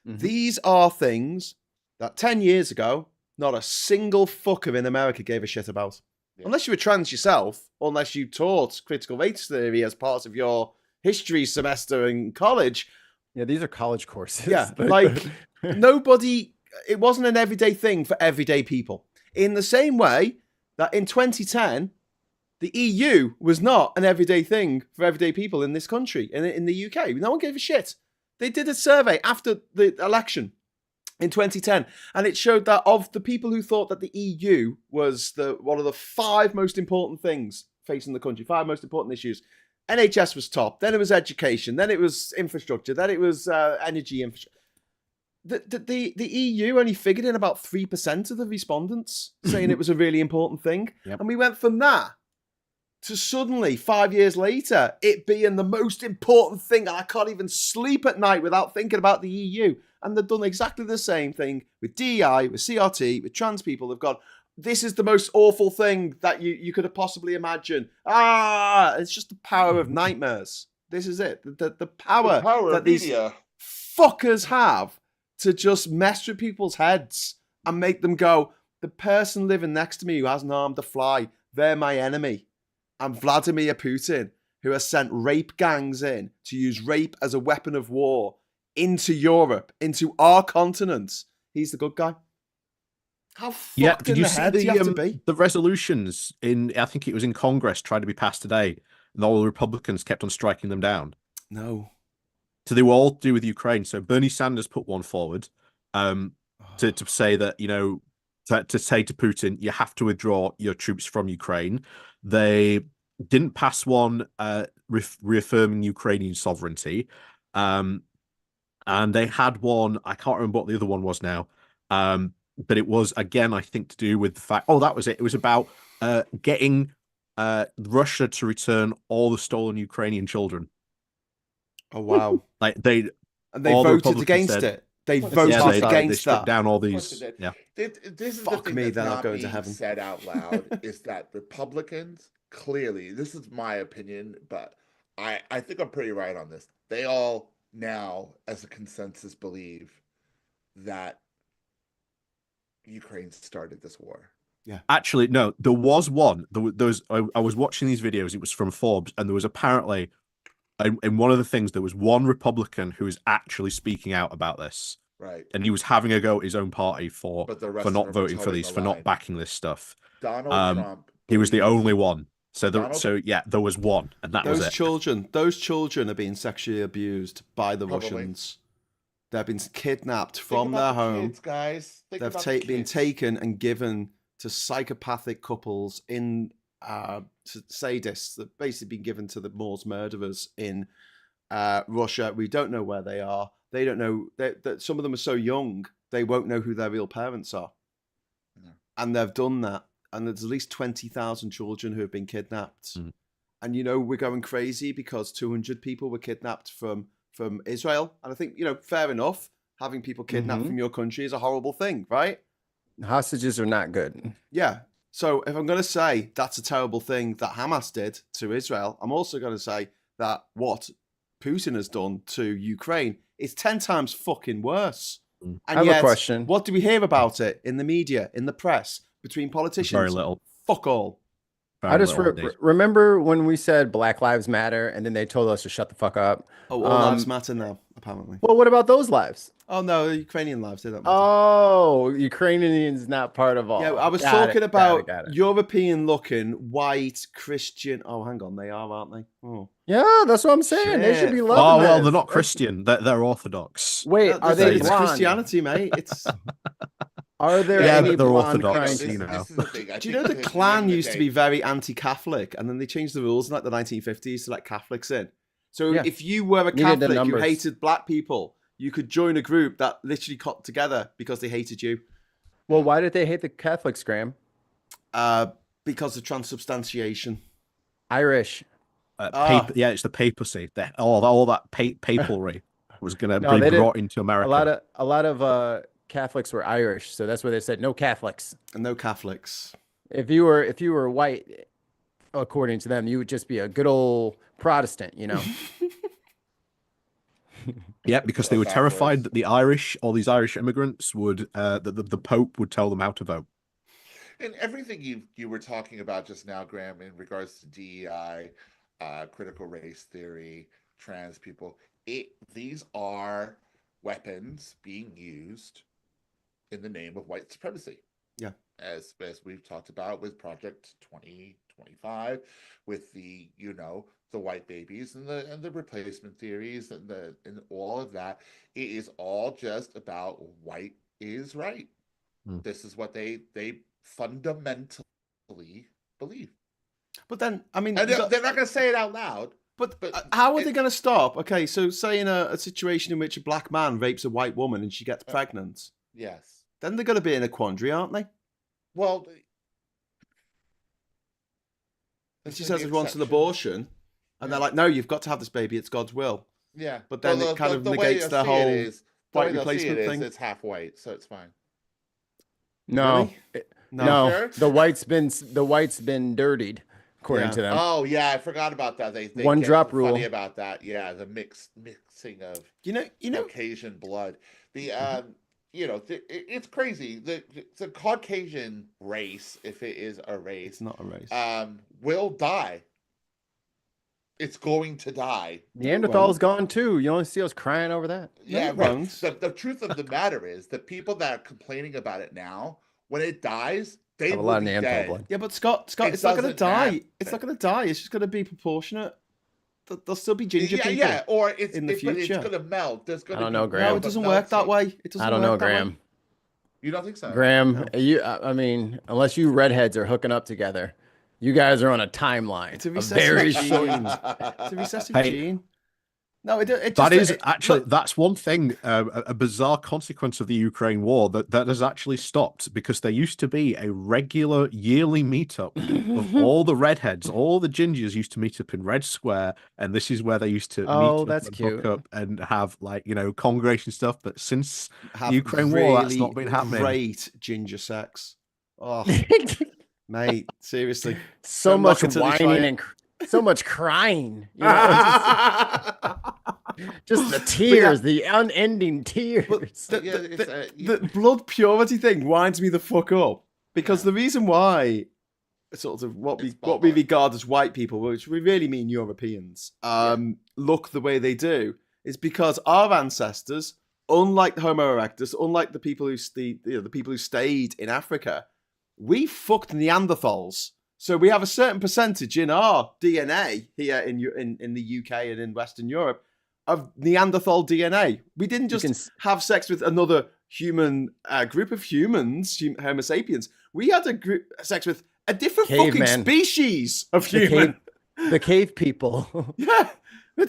Mhm. These are things that 10 years ago, not a single fucker in America gave a shit about. Yeah. Unless you were trans yourself, unless you taught critical race theory as part of your history semester in college. Yeah, these are college courses. Yeah, like nobody, it wasn't an everyday thing for everyday people. In the same way that in 2010, the EU was not an everyday thing for everyday people in this country, in the UK. No one gave a shit. They did a survey after the election in 2010, and it showed that of the people who thought that the EU was one of the 5 most important things facing the country, 5 most important issues, NHS was top, then it was education, then it was infrastructure, then it was energy infrastructure. The EU only figured in about 3% of the respondents saying it was a really important thing. Yep. And we went from that to suddenly 5 years later it being the most important thing, and I can't even sleep at night without thinking about the EU. And they've done exactly the same thing with DEI, with CRT, with trans people. They've gone, this is the most awful thing that you could have possibly imagined. It's just the power of nightmares. This is it. The power that of these media. fuckers have to just mess with people's heads and make them go, the person living next to me who hasn't harmed a fly, they're my enemy. And Vladimir Putin, who has sent rape gangs in to use rape as a weapon of war into Europe, into our continent. He's the good guy. How fucked Did in you the see head do you have to be? the resolutions I think it was in Congress trying to be passed today, and all the Republicans kept on striking them down? No. So they were all to do with Ukraine. So Bernie Sanders put one forward to say that, to say to Putin, you have to withdraw your troops from Ukraine. They didn't pass one reaffirming Ukrainian sovereignty. And they had one, I can't remember what the other one was now. But it was, again, I think to do with the fact, that was it. It was about getting Russia to return all the stolen Ukrainian children. Oh, wow. Like And they all the voted Republicans against said- it. They Well, voted they against struck that. down all Of course these. it did. Yeah. This is Fuck the thing me, that's they're not not going to being heaven. said out loud is that Republicans clearly, this is my opinion, but I think I'm pretty right on this. They all now, as a consensus, believe that Ukraine started this war. Actually, no, there was one. There was. I was watching these videos. It was from Forbes, and there was apparently, in one of the things, there was one Republican who was actually speaking out about this. Right. and he was having a go at his own party for But the rest for of not them were voting for toeing these, the for line. not backing this stuff. Donald Trump. He was the believes- only one. So Donald- there was one, and that was Those it. those children are being sexually abused by the Probably. Russians. They've been kidnapped Think from their about the home. kids, guys. Think They've about the been kids. taken and given to psychopathic couples in sadists that basically been given to the Moors murderers in Russia. We don't know where they are. They don't know that some of them are so young they won't know who their real parents are. No. And they've done that. And there's at least 20,000 children who have been kidnapped. Mm. And we're going crazy because 200 people were kidnapped from Israel. And I think fair enough. Having people kidnapped from your country is a horrible thing, right? Hostages are not good. Yeah. So if I'm going to say that's a terrible thing that Hamas did to Israel, I'm also going to say that what Putin has done to Ukraine is 10 times fucking worse. Mm. And I have a yet, question. what do we hear about it in the media, in the press, between politicians? Very little. Fuck all. Very I just little indeed. remember when we said Black Lives Matter, and then they told us to shut the fuck up. Oh, all lives matter now, apparently. Well, what about those lives? Oh, no, the Ukrainian lives, they don't matter. Oh, Ukrainians not part of all. Yeah, I was Got talking it, about got it. European-looking, white, Christian... Oh, hang on, they are, aren't they? Oh. Yeah, that's what I'm saying. They should be Shit. loving Oh well, this. they're not Christian. They're Orthodox. Wait, are they It's blonde? Christianity, mate. It's... Are there Yeah, any they're blonde Orthodox, crying? you know. This is the thing. I Do you know think the that Klan at the end of used the to day- be very anti-Catholic, and then they changed the rules in like the 1950s to let Catholics in. So Yeah. if you were a Needed the Catholic who numbers. hated black people, you could join a group that literally got together because they hated you. Well, why did they hate the Catholics, Graham? Because of transubstantiation. Irish. Yeah, it's the papacy. All that papalry was going to No, be they didn't- brought into America. A lot of Catholics were Irish, so that's why they said no Catholics. And no Catholics. If you were white, according to them, you would just be a good old Protestant, you know. Yeah, because they Go were terrified backwards. that all these Irish immigrants would, the Pope would tell them how to vote. And everything you were talking about just now, Graham, in regards to DEI, critical race theory, trans people, these are weapons being used in the name of white supremacy. Yeah. As we've talked about with Project 2025, with the the white babies and the replacement theories and all of that, it is all just about white is right. This is what they fundamentally believe. But then, I mean... And they're not going to say it out loud. But how are they going to stop? Okay, so say in a situation in which a black man rapes a white woman and she gets pregnant, Yes. then they're going to be in a quandary, aren't they? Well, If she says she wants an abortion, and they're like, no, you've got to have this baby, it's God's will. Yeah. But then it kind of negates their whole white replacement thing. It's half white, so it's fine. No, Really? no, Sure? the white's been dirtied, according Yeah. to them. Oh yeah, I forgot about that. They One get drop funny rule. about that. Yeah, the mixing of You know, Caucasian blood. The it's crazy. The Caucasian race, if it is a race, it's not a race. will die. It's going to die. Neanderthal's gone too. You only see us crying over that. Yeah, it right. won't. The truth of the matter is, the people that are complaining about it now, when it dies, they Have a will lot of be Neanderthal dead. blood. Yeah, but Scott, It it's not going to doesn't die. matter. It's not going to die. It's just going to be proportionate. There'll still be ginger people. Yeah, or it's in the but it's future. going to melt. There's going I don't to know, be Graham. No, milk it doesn't of work that melting. way. It doesn't I don't know, work that way. Graham. You don't think so? Graham, I mean, unless you redheads are hooking up together, you guys are on a timeline. It's a A recessive very gene. short. It's a recessive Hey. gene. No, it just, That is it- actually look, that's one thing, a bizarre consequence of the Ukraine war that has actually stopped, because there used to be a regular yearly meetup of all the redheads, all the gingers used to meet up in Red Square, and this is where they used to Oh, meet that's up and hook cute. up and have congregation stuff. But since have the Ukraine war, that's really not been happening. Great ginger sex. Oh, mate, seriously. So Don't knock much it till they try whining it. and so much crying. You know, just the tears, the unending tears. But Yeah, the blood purity thing winds me the fuck up, because the reason why sort of what we barbaric. regard as white people, which we really mean Europeans, look the way they do, is because our ancestors unlike the Homo erectus, unlike the people the people who stayed in Africa, we fucked Neanderthals. So we have a certain percentage in our DNA here in the UK and in Western Europe of Neanderthal DNA. We didn't just have sex with another human group of humans, Homo sapiens. We had sex with a different fucking species of human. The cave people. Yeah. Ugh,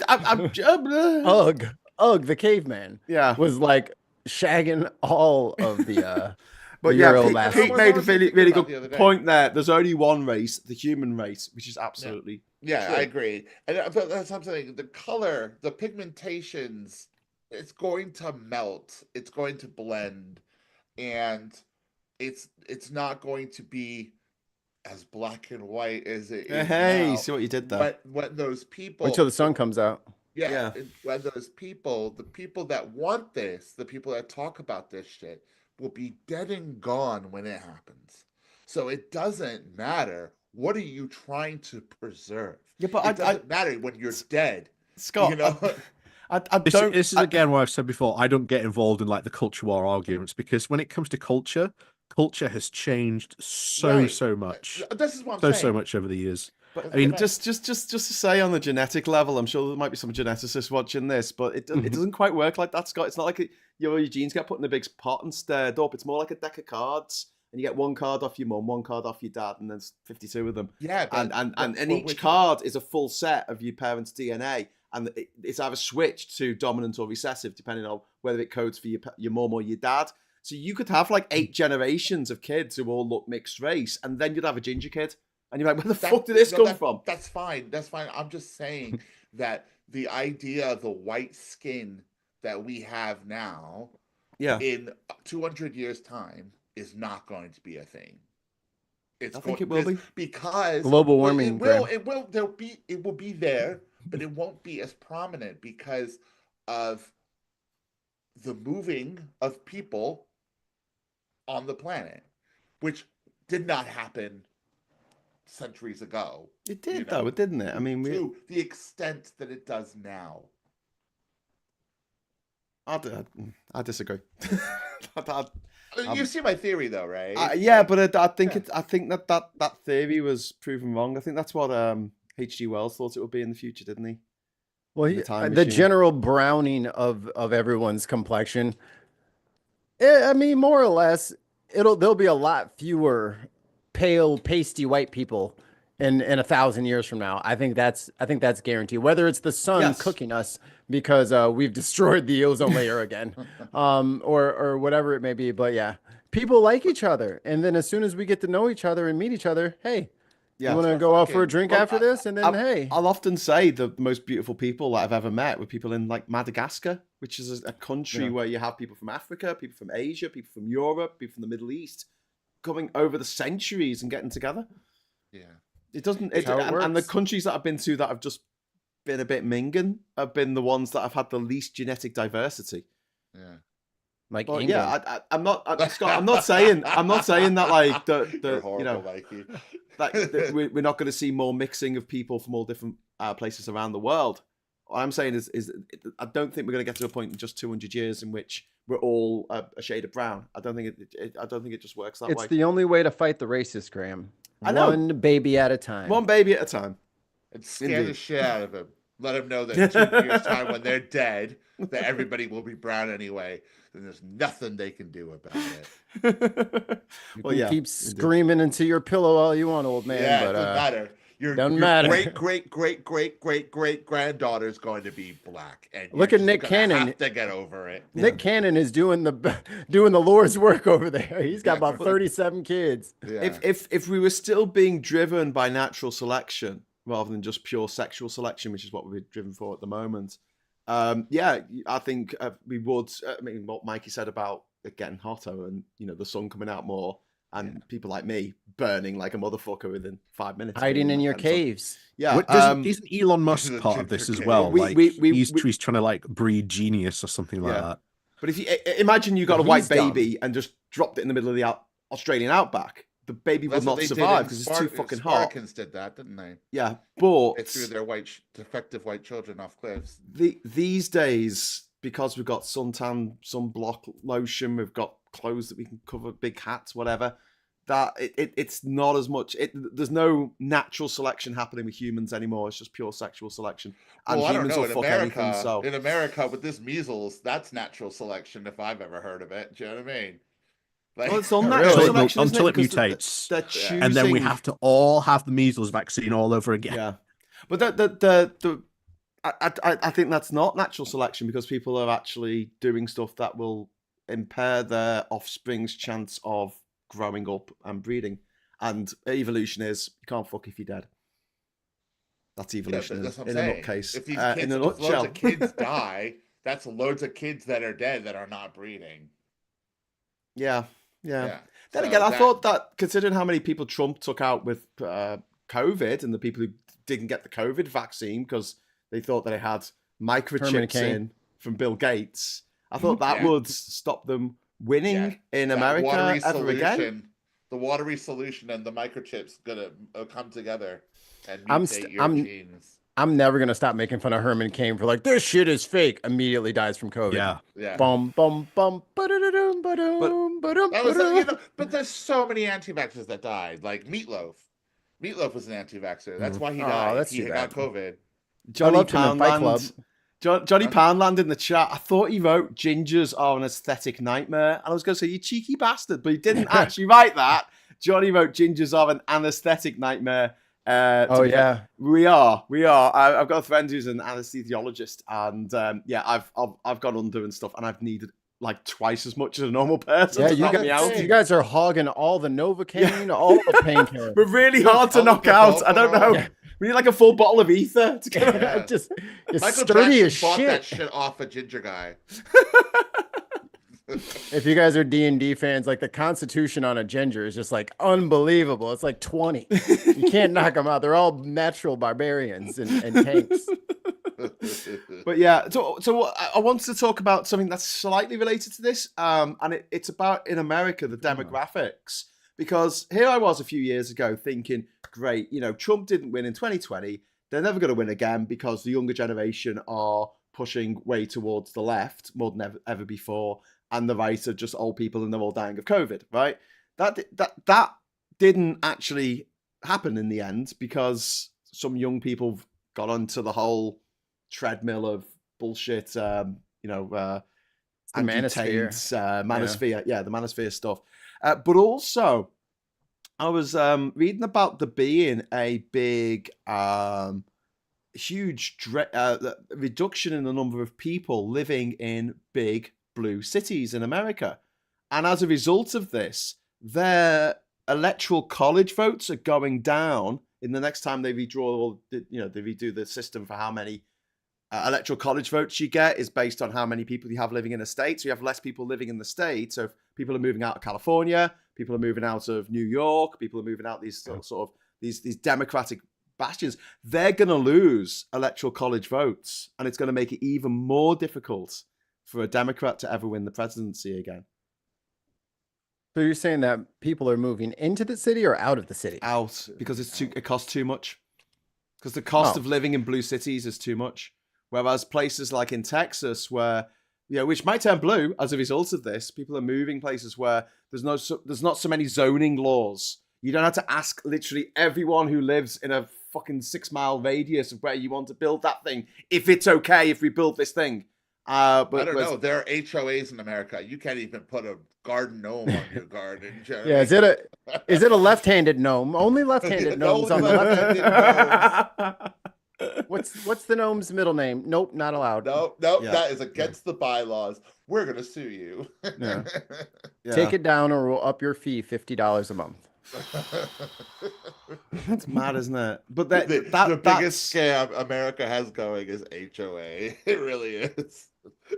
the caveman. Yeah. Was like shagging all of the but yeah, Pete made a really good point there. There's only one race, the human race, which is absolutely true. I agree. And but that's something. The color, the pigmentations, it's going to melt. It's going to blend, and it's not going to be as black and white as it is now. See what you did there. When those people, until the sun comes out. Yeah. When those people, the people that want this, the people that talk about this shit, will be dead and gone when it happens. So it doesn't matter. What are you trying to preserve? Yeah, but it doesn't matter when you're dead. Scott, you know? This is again what I've said before. I don't get involved in like the culture war arguments, because when it comes to culture has changed so much. This is what I'm saying. So much over the years. But I mean, just to say on the genetic level, I'm sure there might be some geneticists watching this, but it doesn't quite work like that, Scott. It's not like your genes get put in a big pot and stirred up. It's more like a deck of cards, and you get one card off your mum, one card off your dad, and there's 52 of them. Yeah, and each card is a full set of your parents' DNA, and it's either switched to dominant or recessive depending on whether it codes for your mum or your dad. So you could have like 8 generations of kids who all look mixed race, and then you'd have a ginger kid. And you're like, where the fuck did this come from? That's fine. I'm just saying that the idea of the white skin that we have now, in 200 years' time, is not going to be a thing. I think it will be, because global warming. It will be there, but it won't be as prominent because of the moving of people on the planet, which did not happen centuries ago. It did, though, didn't it? I mean, to the extent that it does now. I disagree. You see my theory, though, right? But I think that theory was proven wrong. I think that's what H.G. Wells thought it would be in the future, didn't he? Well, the general browning of everyone's complexion. I mean, more or less, there'll be a lot fewer pale, pasty white people in 1,000 years from now. I think that's guaranteed. Whether it's the sun cooking us because we've destroyed the ozone layer again, or whatever it may be. But yeah, people like each other, and then as soon as we get to know each other and meet each other, hey, you want to go out for a drink after this? And then I'll often say the most beautiful people that I've ever met were people in like Madagascar, which is a country where you have people from Africa, people from Asia, people from Europe, people from the Middle East, coming over the centuries and getting together. Yeah. It doesn't, and the countries that I've been to that have just been a bit minging have been the ones that have had the least genetic diversity. Yeah. Like England. Yeah, I'm not, Scott. I'm not saying that like we're not going to see more mixing of people from all different places around the world. What I'm saying is I don't think we're going to get to a point in just 200 years in which we're all a shade of brown. I don't think it just works that way. It's the only way to fight the racist, Graham. I know. One baby at a time. One baby at a time. And scare the shit out of them. Let them know that in 2 years' time, when they're dead, that everybody will be brown anyway. And there's nothing they can do about it. You keep screaming into your pillow all you want, old man. Yeah, but, it doesn't matter. Your great granddaughter is going to be black, and look at Nick Cannon. Have to get over it. Nick Cannon is doing the Lord's work over there. He's got about 37 kids. Yeah. If we were still being driven by natural selection rather than just pure sexual selection, which is what we're driven for at the moment, I think we would. I mean, what Mikey said about it getting hotter and the sun coming out more. And people like me burning like a motherfucker within 5 minutes. Hiding in your caves. Yeah. Isn't Elon Musk part of this as well? He's trying to like breed genius or something like that. But if you imagine you got a white baby and just dropped it in the middle of the Australian outback, the baby would not survive because it's too fucking hot. Samaritans did that, didn't they? Yeah, but they threw their defective white children off cliffs. These days, because we've got suntan, sunblock lotion, we've got clothes that we can cover, big hats, whatever, that it's not as much. There's no natural selection happening with humans anymore. It's just pure sexual selection. And Well, I don't humans know. will In fuck America, anything. So in America, with this measles, that's natural selection if I've ever heard of it. Do you know what I mean? Like, well, it's unnatural Really? selection, Until it isn't it? Because mutates. they're choosing, And then we have to all have the measles vaccine all over again. Yeah, but I think that's not natural selection because people are actually doing stuff that will impair their offspring's chance of growing up and breeding. And evolution is you can't fuck if you're dead. That's evolution that's what I'm in saying. a nutcase. If these In kids, a if loads nutshell. of kids die, that's loads of kids that are dead that are not breeding. Yeah. Yeah. Then So again, I that- thought that considering how many people Trump took out with COVID and the people who didn't get the COVID vaccine because they thought that they had microchips Cain. in from Bill Gates, I thought that Yeah. would stop them winning in that America watery ever again. solution, the watery solution and the microchips gonna come together and I'm mutate st- your I'm- genes. I'm never gonna stop making fun of Herman Cain for like this shit is fake. Immediately dies from COVID. Yeah. Yeah. Bum bum bum ba-da-da-dum, ba-dum, ba-dum, That was, ba-dum. but there's so many anti-vaxxers that died. Like Meatloaf. Meatloaf was an anti-vaxxer. That's why he Oh, died. that's He too got bad. COVID. Johnny loved him in Fight Club. Poundland. Johnny Poundland in the chat. I thought he wrote "Gingers are an aesthetic nightmare," and I was going to say you cheeky bastard, but he didn't actually write that. Johnny wrote "Gingers are an anesthetic nightmare." Oh yeah. We are. I've got a friend who's an anesthesiologist, and I've gone under and stuff, and I've needed like twice as much as a normal person. Yeah, to you knock me out. guys are hogging all the Novocaine, all the painkillers. We're really hard to All knock the out. I don't know. Yeah. We need like a full bottle of ether to get Yeah. Just it's Michael sturdy Jackson as bought that shit. shit off a ginger guy. If you guys are D&D fans, like the Constitution on a ginger is just like unbelievable. It's like 20. You can't knock them out. They're all natural barbarians and tanks. But yeah, so I wanted to talk about something that's slightly related to this, and it's about in America the demographics. Because here I was a few years ago thinking, great, Trump didn't win in 2020. They're never going to win again because the younger generation are pushing way towards the left more than ever before, and the right are just old people and they're all dying of COVID, right? That didn't actually happen in the end because some young people got onto the whole treadmill of bullshit, manosphere. manosphere, the manosphere stuff. But also, I was reading about there being a big, huge reduction in the number of people living in big blue cities in America. And as a result of this, their electoral college votes are going down in the next time they redraw, they redo the system for how many electoral college votes you get is based on how many people you have living in a state. So you have less people living in the state. So if people are moving out of California, people are moving out of New York, people are moving out these these democratic bastions, they're going to lose electoral college votes. And it's going to make it even more difficult for a Democrat to ever win the presidency again. So you're saying that people are moving into the city or out of the city? Out, because it costs too much. Because the cost of living in blue cities is too much. Whereas places like in Texas, where which might turn blue as a result of this, people are moving places where there's not so many zoning laws. You don't have to ask literally everyone who lives in a fucking 6-mile radius of where you want to build that thing if it's okay if we build this thing. But I don't know. There are HOAs in America. You can't even put a garden gnome on your garden. You know what I Yeah, mean? is it a left-handed gnome? Only left-handed gnomes on the left. left-handed What's the gnome's middle name? Nope, not allowed. No, Yeah. that is against the bylaws. We're gonna sue you. Yeah. Yeah. Take it down or we'll up your fee $50 a month. It's mad, isn't it? But the that's biggest scam America has going is HOA. It really is.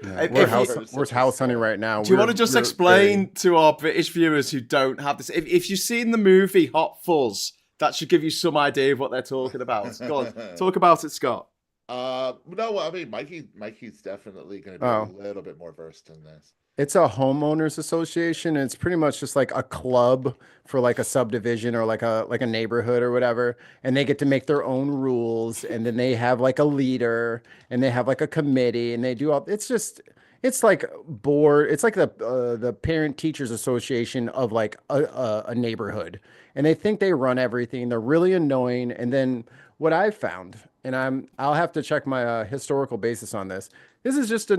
Yeah, If we're you- house hunting right now. Do you want to just explain to our British viewers who don't have this? If you've seen the movie Hot Fuzz, that should give you some idea of what they're talking about. Go on, talk about it, Scott. No, I mean Mikey's definitely going to be Oh. a little bit more versed in this. It's a homeowners association, and it's pretty much just like a club for like a subdivision or like a neighborhood or whatever. And they get to make their own rules, and then they have like a leader, and they have like a committee, and they do all. It's like board. It's like the parent teachers association of like a neighborhood, and they think they run everything. They're really annoying. And then what I've found, and I'll have to check my historical basis on this. This is just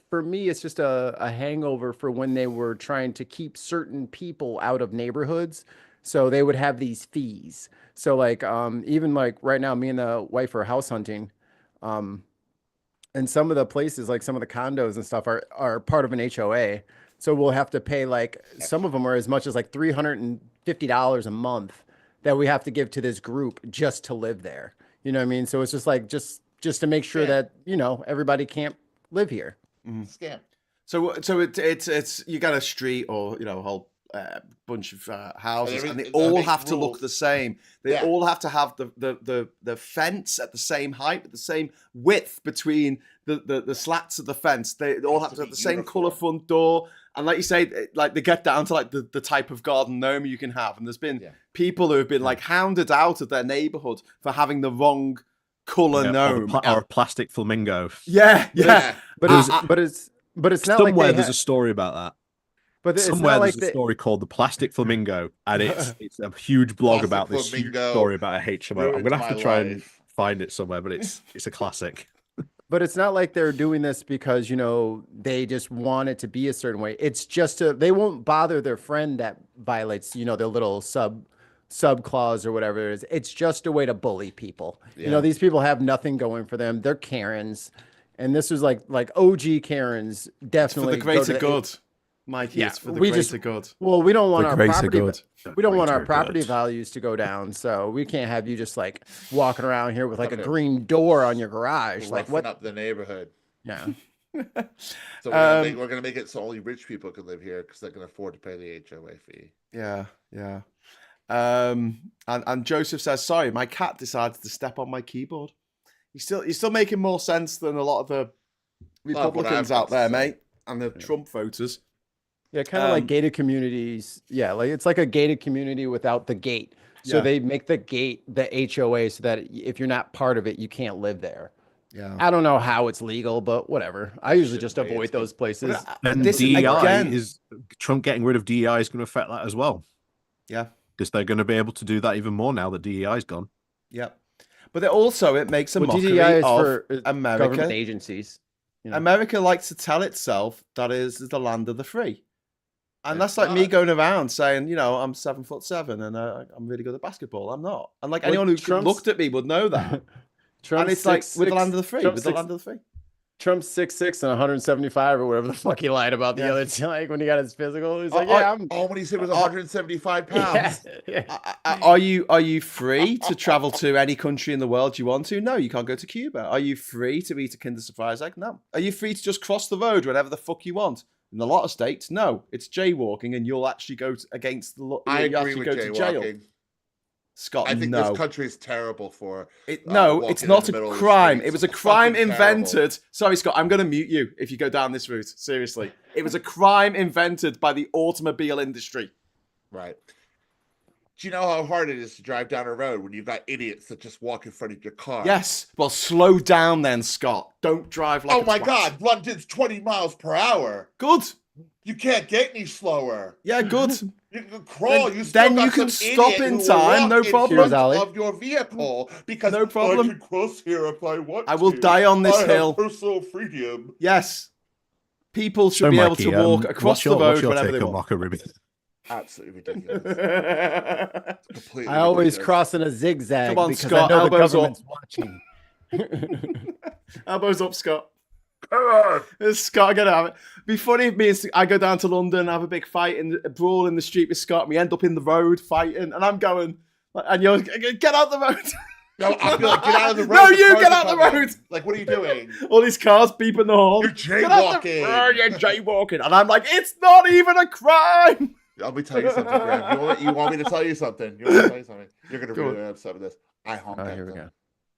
for me, it's just a hangover for when they were trying to keep certain people out of neighborhoods. So they would have these fees. So like even like right now, me and the wife are house hunting. Um, and some of the places, like some of the condos and stuff, are part of an HOA. So we'll have to pay like some of them are as much as like $350 a month that we have to give to this group just to live there. You know what I mean? So it's just like just to make sure that, you know, everybody can't live here. Scam. So it's you got a street or a whole bunch of houses, and they all have to look the same. They all have to have the fence at the same height, the same width between the slats of the fence. They all have to have the same color front door. And like you say, like they get down to like the type of garden gnome you can have. And there's been people who have been like hounded out of their neighborhood for having the wrong color gnome or a plastic flamingo. Yeah. But it's not like somewhere there's a story about that. But somewhere there's a story called the plastic flamingo, and it's a huge blog about this huge story about a HMO. I'm gonna have to try and find it somewhere, but it's a classic. But it's not like they're doing this because, you know, they just want it to be a certain way. It's just they won't bother their friend that violates, you know, their little sub clause or whatever it is. It's just a way to bully people. You know, these people have nothing going for them. They're Karens. And this was like OG Karens, definitely. It's for the greater good, Mikey. It's for the greater good. Well, we don't want our property. We don't want our Greater property good. values to go down, so we can't have you just like walking around here with like a green door on your garage. Like what? Up the neighborhood. Yeah. So we're gonna make it so only rich people can live here because they can afford to pay the HOA fee. Yeah. And Joseph says, sorry, my cat decided to step on my keyboard. You're still making more sense than a lot of the Republicans out there, mate, and the Trump voters. Yeah, kind of like gated communities. Yeah, like it's like a gated community without the gate. So they make the gate the HOA so that if you're not part of it, you can't live there. Yeah. I don't know how it's legal, but whatever. I usually just avoid those places. And DEI is Trump getting rid of DEI is going to affect that as well. Yeah. Because they're going to be able to do that even more now that DEI is gone. Yep. But it makes a mockery DEI is of for America. Government agencies. You know? America likes to tell itself that it is the land of the free. And that's like me going around saying, you know, I'm 7'7" and I'm really good at basketball. I'm not. And like anyone who looked at me would know that. And it's like with the land of the free. With the land of the free. Trump's 6'6" and 175 or whatever the fuck he lied about the other day. Like when he got his physical, he's like, when he said it was 175 pounds. Are you free to travel to any country in the world you want to? No, you can't go to Cuba. Are you free to eat a Kinder Surprise egg? No. Are you free to just cross the road whenever the fuck you want? In a lot of states, no. It's jaywalking, and you'll actually go against the law. I agree with jaywalking. Scott, I think this country is terrible for it. No, it's not a crime. It was a crime invented. Sorry, Scott, I'm going to mute you if you go down this route. Seriously. It was a crime invented by the automobile industry. Right. Do you know how hard it is to drive down a road when you've got idiots that just walk in front of your car? Yes. Well, slow down then, Scott. Don't drive like Oh my God, London's 20 miles per hour. Good. You can't get any slower. Yeah, good. You can crawl. Then you can stop in time. No problem. Of your vehicle because no problem. I can cross here if I want. I will die on this hill. Have personal freedom. Yes. People should be able to walk across the road whenever they want. Marco Rubio? Absolutely ridiculous. I always cross in a zigzag. Come on, because Scott. I know the Elbows government's up. watching. Elbows up, Scott. Scott, get out of it. Be funny if I go down to London, have a big fight a brawl in the street with Scott, and we end up in the road fighting, and I'm going, and you're get out the road. No, I feel like get out of the road. No, you get out the road. Like, what are you doing? All these cars beeping the horn. You're jaywalking. You're jaywalking, and I'm like, it's not even a crime. Let me tell you something, Graham. You want me to tell you something? You're going to really upset with this. I honked at them.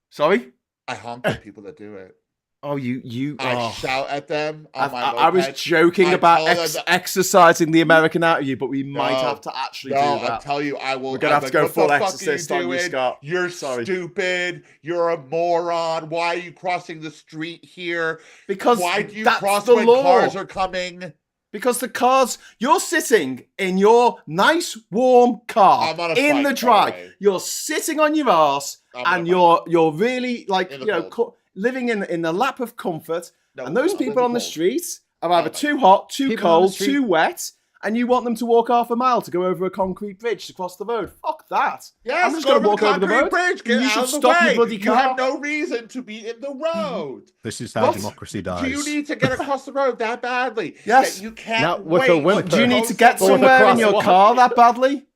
Sorry? I honk at people that do it. Oh, you. I Oh. shout at them on my I was moped. joking I about tell them that- exercising the American out of you, but we might No, have to actually do No, that. I'll tell you, I will. We're gonna have to go what full the fuck exorcist are you on you, doing? Scott. You're Sorry. stupid. You're a moron. Why are you crossing the street here? Because Why do you that's cross the when law. cars are coming? Because the cars, you're sitting in your nice warm car I'm on a in bike, the by dry. the way. You're sitting on your ass, I'm on and a you're really like In the cold. living in the lap of comfort. No, And those I'm in people on the cold. street are either Oh my too hot, too People on the cold, street- too wet, and you want them to walk half a mile to go over a concrete bridge to cross the road. Fuck that. Yes, I'm just go going to walk the over the concrete road. bridge. Get You out should of the stop your way. bloody You car. have no reason to be in the road. This is how What? democracy Do dies. you need to get across the road that badly? Yes. That you can't Not with wait. a whimper. Do you need to get Or with a somewhere in your crosswalk. car that badly?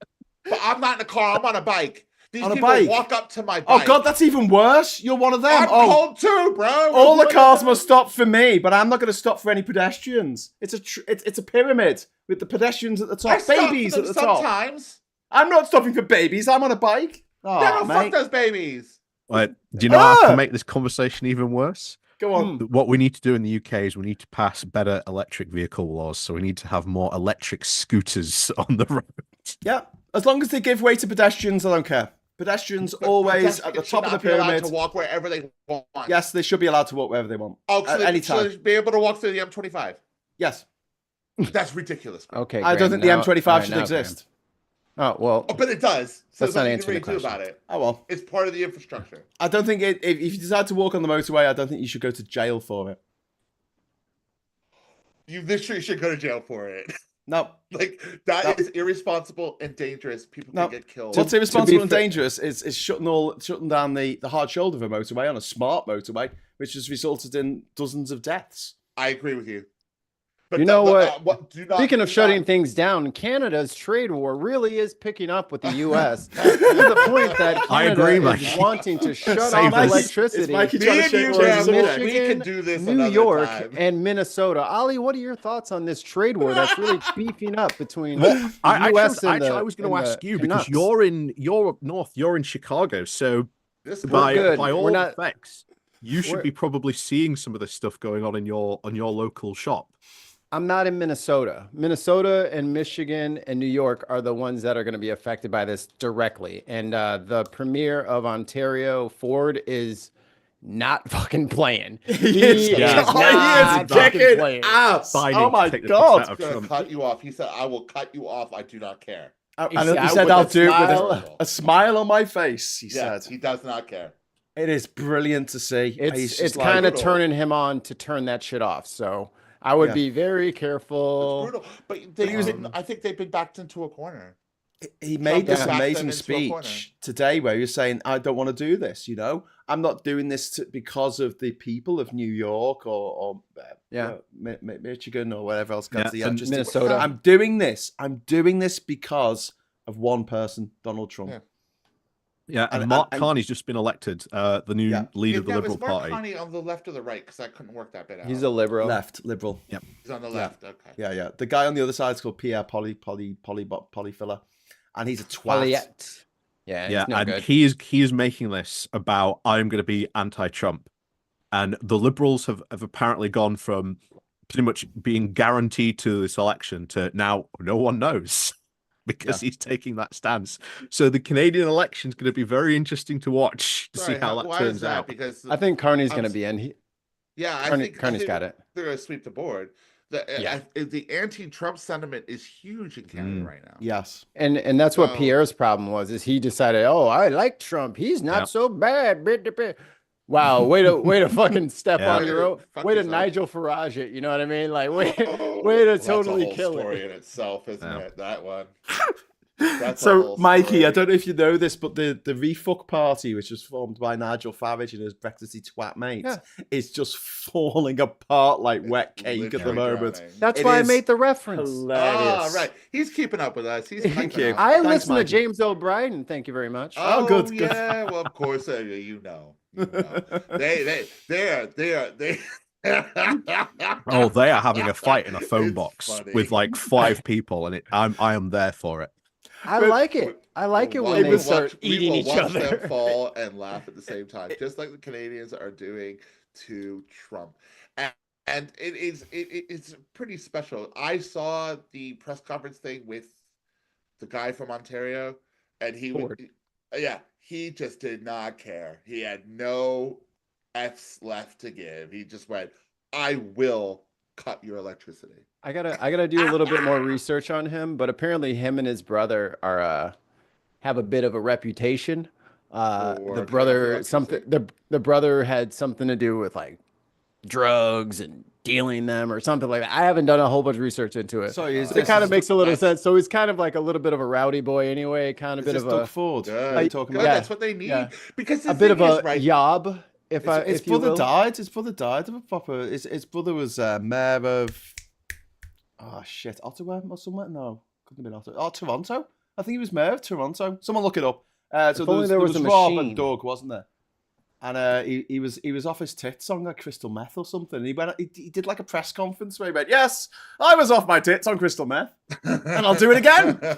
But I'm not in a car. I'm on a bike. These On a people bike? walk up to my Oh bike. God, that's even worse. You're one of them. I'm Oh, cold too, bro. all the What cars the- must stop for me, but I'm not going to stop for any pedestrians. It's a pyramid with the pedestrians at the I top, stop for babies them at the top. sometimes. I'm not stopping for babies. I'm on a bike. Oh, No, fuck mate. those babies. Like, do you know how Ah! to make this conversation even worse? Go on. What we need to do in the UK is we need to pass better electric vehicle laws. So we need to have more electric scooters on the road. Yeah, as long as they give way to pedestrians, I don't care. Pedestrians always at the Pedestrians top of the should not be allowed pyramid. to walk wherever they want. Yes, they should be allowed to walk wherever they want. Oh, so at they any should time. they be able to walk through the M25. Yes, That's ridiculous. Bro. Okay. I don't Graham, think the now- M25 all right, should now, exist. Graham. Oh well. Oh, but it does. So Let's not there's nothing answer you the can really do question. about it. Oh well. It's part of the infrastructure. I don't think if you decide to walk on the motorway, I don't think you should go to jail for it. You literally should go to jail for it. No. Like that No. is irresponsible and dangerous. People No. can get killed. What's irresponsible and fair- dangerous is shutting down the hard shoulder of a motorway on a smart motorway, which has resulted in dozens of deaths. I agree with you. But You know do not, Speaking of do shutting not- things down, Canada's trade war really is picking up with the U.S. to the point that I Canada agree, is Mike. wanting to shut Same off as- electricity. Is Mikey Me trying to and change you, the Graham, subject? we can do this New another York, time. and Minnesota. Ollie, what are your thoughts on this trade war that's really beefing up between Well, the I U.S. actually, and the I was going to and ask the you because Canucks? you're up north, you're in Chicago, so This by good. by We're all not- effects, you should we're- be probably seeing some of this stuff going on in your local shop. I'm not in Minnesota. Minnesota and Michigan and New York are the ones that are going to be affected by this directly. And the premier of Ontario, Ford, is not fucking playing. He is, Yeah. oh, he not is fucking kicking playing. ass. Signing Oh my to take the God. piss out of gonna Trump. cut you off. He said, "I will cut you off. I do not care." And He he said, said, with I'll a do it with smile. a smile on my face, he Yeah, said. he does not care. It is brilliant to see. He's It's just like- kind of brutal. turning him on to turn that shit off. So I would Yeah. be very It's careful. brutal. But they, he was- I think they've been backed into a corner. he made this backed them amazing into a corner. speech today where he was saying, I don't want to do this, you know? I'm not doing this because of the people of New York or Yeah. Michigan or whatever else. Yeah, the and electricity. Minnesota. I'm doing this because of one person, Donald Trump. Yeah. Yeah, and And- Mark and- Carney's just been elected the new Yeah. leader of the Now, Liberal is Mark Party. Carney on the left or the right? Because I couldn't work that bit out. He's a liberal. Left, liberal. He's on the Yeah. left. Okay. Yeah. The guy on the other side is called Pierre Polyfiller. And he's a twat. Polyet. Yeah, Yeah, it's no and good. he is making this about I'm going to be anti-Trump, and the Liberals have apparently gone from pretty much being guaranteed to this election to now no one knows because he's taking that stance. So the Canadian election is going to be very interesting to watch to see how that why turns is that? out. Because I think Carney's I'm going to s- be in. yeah, Carney's got it. They're going to sweep the board. The anti-Trump sentiment is huge in Canada right now. Yes. And that's what So- Pierre's problem was, is he decided, oh, I like Trump. He's not Yeah. so bad. Wow, way to fucking step Yeah. on your own. Fuck Way to yourself. Nigel Farage it. You know what I mean? Like, way to Well, totally that's a kill whole story it. in itself, isn't Yeah. it? That one. That's a So, whole Mikey, story. I don't know if you know this, but the Refuck Party, which was formed by Nigel Farage and his Brexity twat mates, Yeah. is just falling apart like wet cake at the Literally moment. drowning. That's It why I is made the reference. Hilarious. Ah, right. He's keeping up with us. He's Thank keeping you. up. I Thanks, listen to Mikey. James O'Brien. Thank you very much. Oh, good, good. Yeah, well, of course, you know. You know. They Oh, they are having a fight in a phone It's box funny. with like 5 people, and I am there for it. I But- like it. I like it when it they was- start we eating will each watch other. them fall and laugh at the same time, just like the Canadians are doing to Trump. And it's pretty special. I saw the press conference thing with the guy from Ontario, and Ford. he just did not care. He had no F's left to give. He just went, "I will cut your electricity." I gotta do a little bit more research on him, but apparently him and his brother are have a bit of a reputation. For The cutting off brother electricity? the brother had something to do with like drugs and dealing them or something like that. I haven't done a whole bunch of research into it. Sorry, So it kind of makes a little that's- sense. So he's kind of like a little bit of a rowdy boy anyway, kind of Is bit this of Doug a Ford? Good. Are you talking Good. about? That's what they need. Yeah. Because the a bit of thing a is, right, yob, if His you brother will. died. His brother died of a proper. His brother was mayor of. Oh shit, Ottawa or somewhere? No, couldn't have been Ottawa. Oh, Toronto. I think he was mayor of Toronto. Someone look it up. So If only there was a Rob machine. and Doug, wasn't there? And he was off his tits on like crystal meth or something. And he did like a press conference where he went, "Yes, I was off my tits on crystal meth, and I'll do it again. do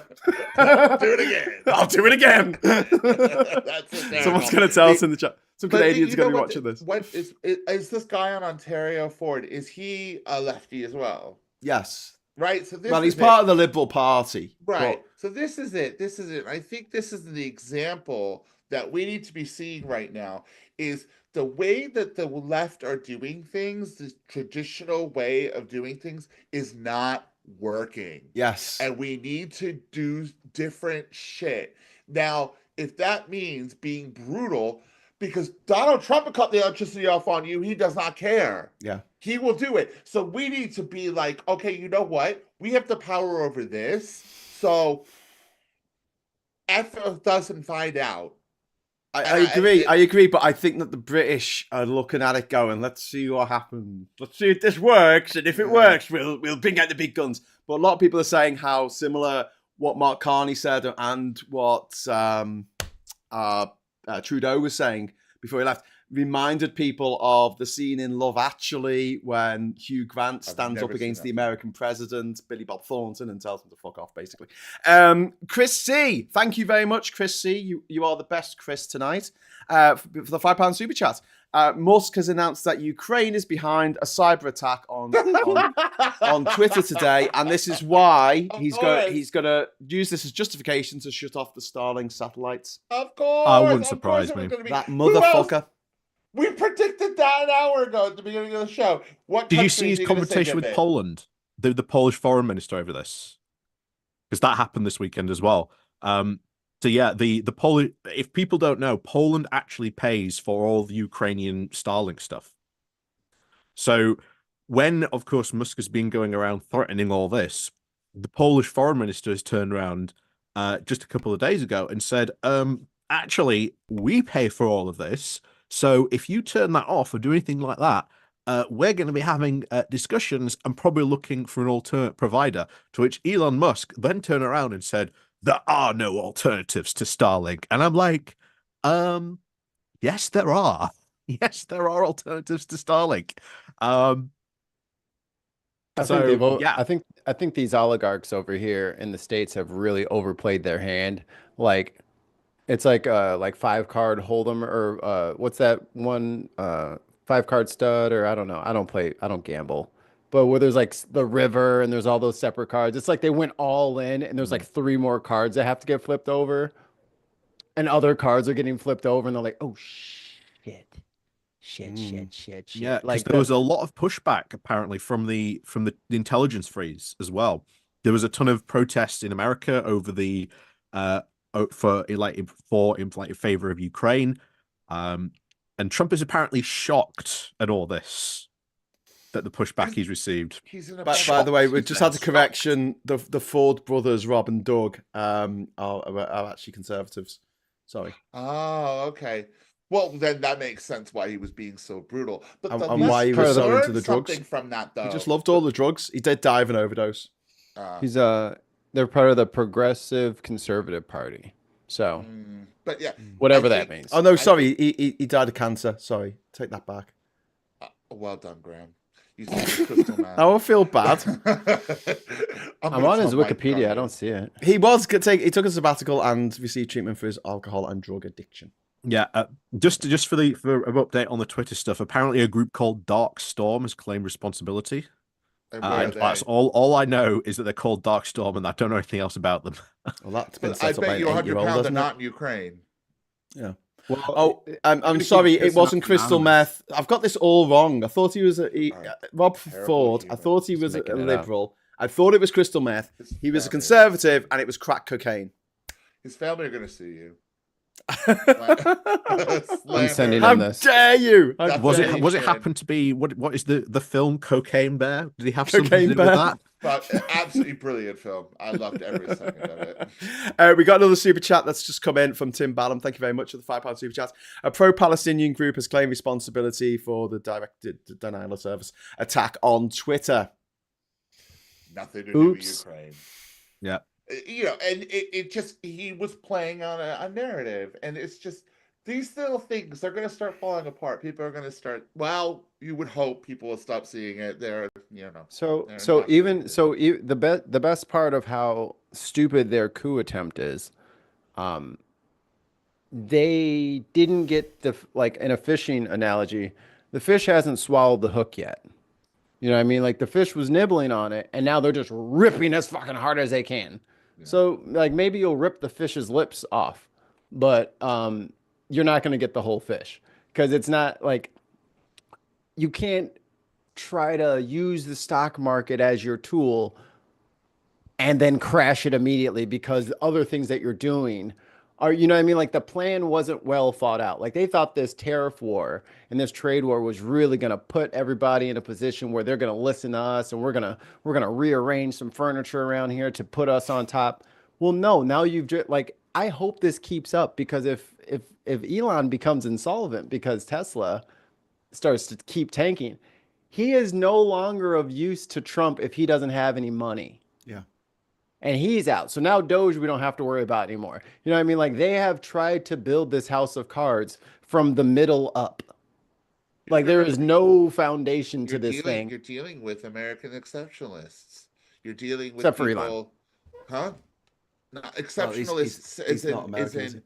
it again. I'll do it again." That's hysterical. Someone's gonna tell us in the chat. Some But Canadians you are gonna know be what watching this. What is this guy on Ontario Ford? Is he a lefty as well? Yes. Right. So this Well, he's is part it. of the Liberal Party. Right. but- So this is it. This is it. I think this is the example that we need to be seeing right now is the way that the left are doing things, the traditional way of doing things is not working. Yes. And we need to do different shit. Now, if that means being brutal, because Donald Trump will cut the electricity off on you, he does not care. Yeah. He will do it. So we need to be like, okay, you know what? We have the power over this. So F doesn't find out. I agree, but I think that the British are looking at it going, let's see what happens. Let's see if this works, and if it works, we'll bring out the big guns. But a lot of people are saying how similar what Mark Carney said and what Trudeau was saying before he left reminded people of the scene in Love Actually when Hugh Grant stands never up seen against that the film. American president, Billy Bob Thornton, and tells him to fuck off, basically. Chris C, thank you very much, Chris C. You are the best, Chris, tonight for the £5 super chat. Musk has announced that Ukraine is behind a cyber attack on Twitter today, and this is why he's going to use this as justification to shut off the Starlink satellites. Of course. wouldn't of surprise course it was me. gonna be- That Who else? motherfucker. We predicted that an hour ago at the beginning of the show. What Did you country see is his he gonna say conversation with did it? Poland, the Polish foreign minister over this? Because that happened this weekend as well. So yeah, the Polish. If people don't know, Poland actually pays for all the Ukrainian Starlink stuff. So when, of course, Musk has been going around threatening all this, the Polish foreign minister has turned around just a couple of days ago and said, actually, we pay for all of this. So if you turn that off or do anything like that, we're going to be having discussions and probably looking for an alternate provider. To which Elon Musk then turned around and said, there are no alternatives to Starlink. And I'm like, yes, there are. Yes, there are alternatives to Starlink. I think these oligarchs over here in the States have really overplayed their hand. Like it's like 5-card hold'em or what's that one 5-card stud or I don't know. I don't gamble. But where there's like the river and there's all those separate cards. It's like they went all in and there's like 3 more cards that have to get flipped over. And other cards are getting flipped over and they're like, "Oh shit. Shit." Yeah, Like there was a lot of pushback apparently from the intelligence freeze as well. There was a ton of protests in America over the in favor of Ukraine, and Trump is apparently shocked at all this, that the pushback he's received. He's in a By the way, we just had a Shocked. correction. The Ford brothers, Rob and Doug, are actually conservatives. Sorry. Oh, okay. Well, then that makes sense why he was being so brutal. But And- the and why he left was so into learned the drugs. something from that, though. He just loved all the drugs. He did die of an overdose. he's they're part of the Progressive Conservative Party. So But yeah, whatever I that think- means. Oh no, sorry, he died of cancer. Sorry, take that back. Well done, Graham. You see the crystal meth. I would feel bad. I'm gonna on his tell Mike Wikipedia. from I you. don't see it. He took a sabbatical and received treatment for his alcohol and drug addiction. Yeah, just for an update on the Twitter stuff. Apparently, a group called Dark Storm has claimed responsibility. And where are That's they? all I know is that they're called Dark Storm, and I don't know anything else about them. Well, that's been But I set up by bet you an 8-year-old, £100 they're doesn't it? not in Ukraine. Yeah. Well, Oh, I'm everything sorry, is it wasn't not crystal anonymous. meth. I've got this all wrong. I thought he was Right. Rob Terrible Ford. I human. thought he Just was a making it up. liberal. I thought it was crystal meth. His He was a family- conservative, and it was crack cocaine. His family are going to sue you. I'm sending How him this. dare you? How That's Was dare very it you? was it good. happen to be what is the film Cocaine Bear? Did he have something Cocaine to do with Bear? that? But absolutely brilliant film. I loved every second of it. We got another super chat that's just come in from Tim Ballum. Thank you very much for the £5 super chat. A pro-Palestinian group has claimed responsibility for the directed denial of service attack on Twitter. Nothing to do with Oops. Ukraine. Yeah. You know, and it just, he was playing on a narrative, and it's just, these little things, they're going to start falling apart. People are going to start, well, you would hope people will stop seeing it. They're, you know. So they're so not even good. so the best part of how stupid their coup attempt is, they didn't get like in a fishing analogy, the fish hasn't swallowed the hook yet. You know what I mean? Like the fish was nibbling on it, and now they're just ripping as fucking hard as they can. Yeah. So like maybe you'll rip the fish's lips off, but you're not going to get the whole fish because it's not like you can't try to use the stock market as your tool and then crash it immediately because other things that you're doing are, you know what I mean? Like the plan wasn't well thought out. Like they thought this tariff war and this trade war was really going to put everybody in a position where they're going to listen to us and we're going to rearrange some furniture around here to put us on top. Well, no, now you've just like, I hope this keeps up because if Elon becomes insolvent because Tesla starts to keep tanking, he is no longer of use to Trump if he doesn't have any money. Yeah. And he's out. So now Doge, we don't have to worry about anymore. You know what I mean? Like they have tried to build this house of cards from the middle up. Like there is no foundation to this thing. You're dealing with American exceptionalists. You're dealing with Except for people, Elon. huh? No, Well, exceptionalists he's as not in, American, is he?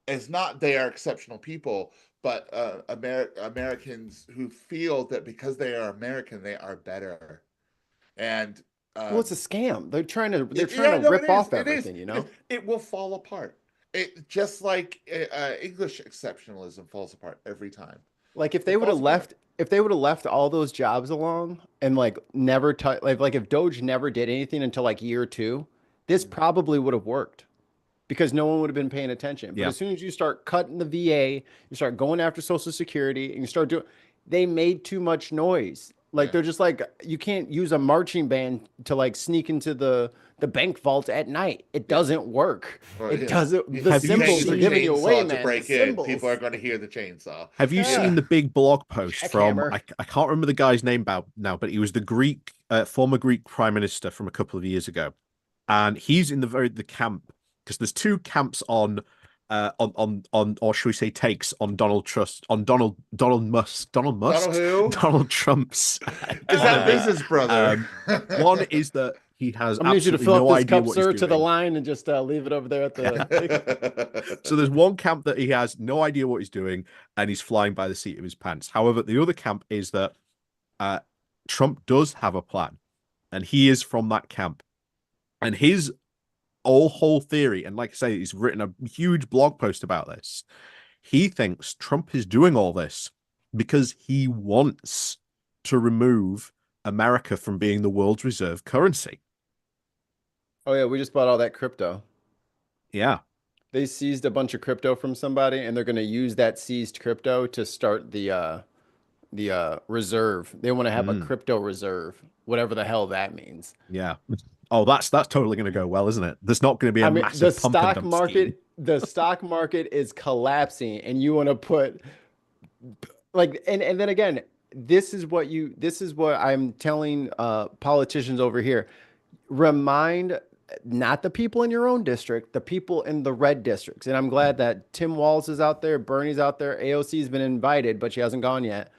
as not they are exceptional people, but Americans who feel that because they are American, they are better. And Well, it's a scam. They're trying to yeah, no, rip it off is, it is, everything, you know? it is. It will fall apart. It just like English exceptionalism falls apart every time. Like if they It would have falls apart. left, if they would have left all those jobs along and like never touch, like if Doge never did anything until like year 2, this probably would have worked because no one would have been paying attention. But Yeah. as soon as you start cutting the VA, you start going after Social Security, and you start doing, they made too much noise. Like Yeah. they're just like, you can't use a marching band to like sneak into the bank vault at night. It doesn't work. Or, It yeah. doesn't. You The can't symbols use are a giving you away, chainsaw man. to break The in. symbols. People are going to hear the chainsaw. Have you Yeah. seen the big blog post from Jackhammer. I can't remember the guy's name now, but he was the Greek former Greek prime minister from a couple of years ago, and he's in the camp because there's two camps on or should we say takes on Donald Musk Donald who? Donald Trump's Is that business brother? one is that he has I'm gonna need you to absolutely fill no up this idea cup, what sir, he's to the doing. line and just leave it over there at the. So there's one camp that he has no idea what he's doing and he's flying by the seat of his pants. However, the other camp is that Trump does have a plan and he is from that camp. And his whole theory, and like I say, he's written a huge blog post about this. He thinks Trump is doing all this because he wants to remove America from being the world's reserve currency. Oh yeah, we just bought all that crypto. Yeah. They seized a bunch of crypto from somebody, and they're going to use that seized crypto to start the reserve. They want to have a crypto reserve, whatever the hell that means. Yeah. Oh, that's totally going to go well, isn't it? There's not going to be a the massive pump and stock dump market, scheme. the stock market is collapsing, and you want to put like, and then again, this is what I'm telling politicians over here. Remind not the people in your own district, the people in the red districts. And I'm glad that Tim Walz is out there, Bernie's out there, AOC's been invited, but she hasn't gone yet.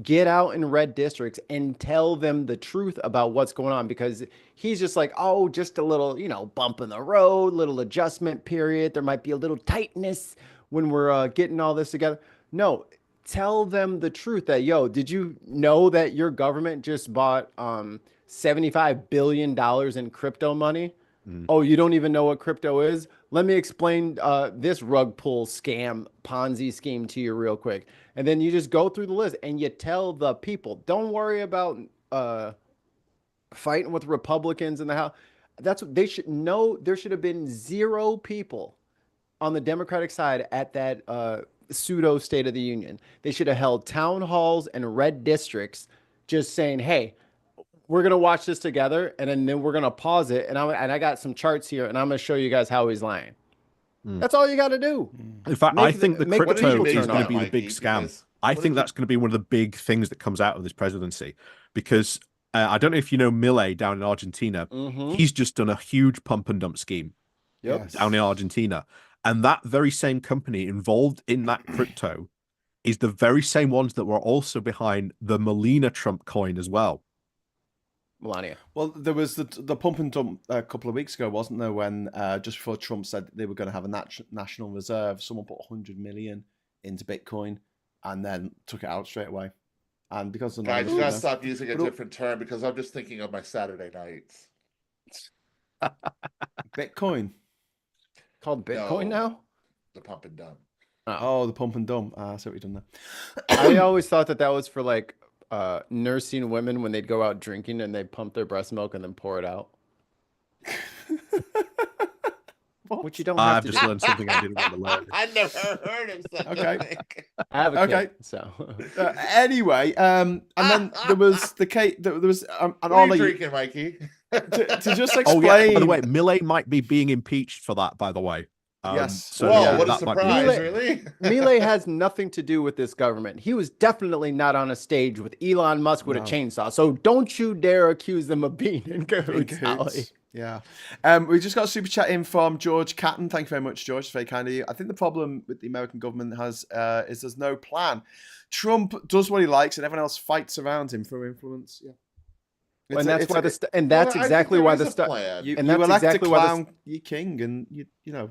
get out in red districts and tell them the truth about what's going on, because he's just like, oh, just a little, bump in the road, little adjustment period. There might be a little tightness when we're getting all this together. No, tell them the truth that, yo, did you know that your government just bought $75 billion in crypto money? Oh, you don't even know what crypto is? Let me explain this rug pull scam Ponzi scheme to you real quick. And then you just go through the list and you tell the people, don't worry about fighting with Republicans in the House. That's what they should know. There should have been 0 people on the Democratic side at that pseudo State of the Union. They should have held town halls and red districts just saying, hey, we're going to watch this together, and then we're going to pause it. And I got some charts here, and I'm going to show you guys how he's lying. That's all you got to do. In fact, I think the make the crypto people is turn going to on. be the Mikey, big scam. because I what think if that's going to be one of the big things that comes out of this presidency, because I don't know if you know Milei down in Argentina. He's just done a huge pump and dump scheme Yep. down in Argentina. And that very same company involved in that crypto is the very same ones that were also behind the Melina Trump coin as well. Melania. Well, there was the pump and dump a couple of weeks ago, wasn't there? When just before Trump said they were going to have a national reserve, someone put 100 million into Bitcoin and then took it out straight away. And because of Guys, the you gotta numbers, stop using a But- different term, because I'm just thinking of my Saturday nights. Bitcoin. Called Bitcoin No. now? The pump and dump. Oh, the pump and dump. I see what you've done I always thought that was for like nursing women when they'd go out drinking and they'd pump their breast milk and then pour it out. there. What? Which you don't I've have to just do. learned something I didn't want to learn. I never heard of such Okay. a thing. I have a Okay. kid, so Anyway, and then there was the cake. There was and What are you Ollie, drinking, Mikey? to just Oh explain. yeah. By the way, Milei might be being impeached for that. By the way. Yes. So Whoa, yeah, what a that might be- surprise, Milei- really? Milei has nothing to do with this government. He was definitely not on a stage with Elon Musk with a No. chainsaw. So don't you dare accuse them of being in cahoots, Cahoots. Ollie. Yeah. We just got a super chat in from George Catton. Thank you very much, George. It's very kind of you. I think the problem with the American government is there's no plan. Trump does what he likes, and everyone else fights around him for influence. Yeah. And that's why Well, I think exactly there why is the a stuff. plan. you and you that's elect exactly a why clown your king, and you know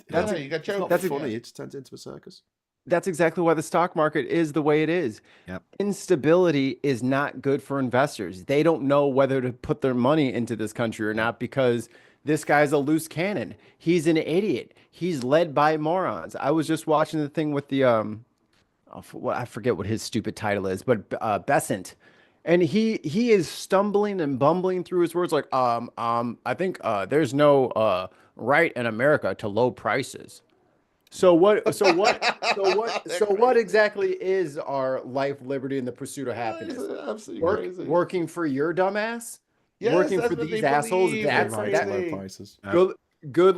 That's it's it. You got not jokes. funny. Yeah. It just turns into a circus. That's exactly why the stock market is the way it is. Yep. Instability is not good for investors. They don't know whether to put their money into this country or not because this guy's a loose cannon. He's an idiot. He's led by morons. I was just watching the thing with the I forget what his stupid title is, but Besant. And he is stumbling and bumbling through his words like I think there's no right in America to low prices. So what exactly is our life, liberty, and the pursuit of happiness? Absolutely crazy. Working for your dumbass? Yes, working that's for what these they assholes? believe. That's They're Right, crazy. low prices. good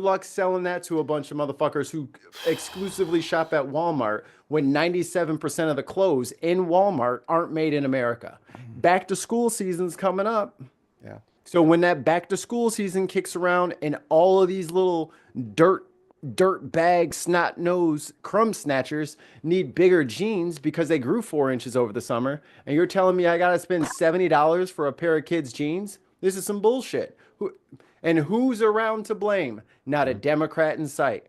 luck selling that to a bunch of motherfuckers who exclusively shop at Walmart when 97% of the clothes in Walmart aren't made in America. Back to school season's coming up. Yeah. So when that back to school season kicks around and all of these little dirt bag snot nose crumb snatchers need bigger jeans because they grew 4 inches over the summer, and you're telling me I gotta spend $70 for a pair of kids' jeans? This is some bullshit. Who's around to blame? Not a Democrat in sight.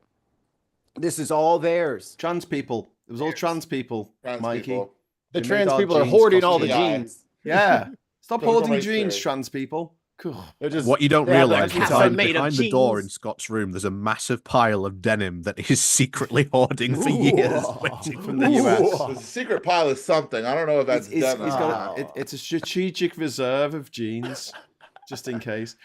This is all theirs. Trans people. It was all Yes. trans people, Trans Mikey. people. The They made trans our people are jeans hoarding cost all the GI. jeans. Yeah. Stop Don't go holding my jeans, story. trans people. Cool. They're just What you don't they have a realize castle behind, made of behind the door in jeans. Scott's room, there's a massive pile of denim that he's secretly hoarding for years. Ooh. waiting From the US. There's a secret pile of something. I don't know if that's He's denim. got it's a strategic reserve of jeans, just in case.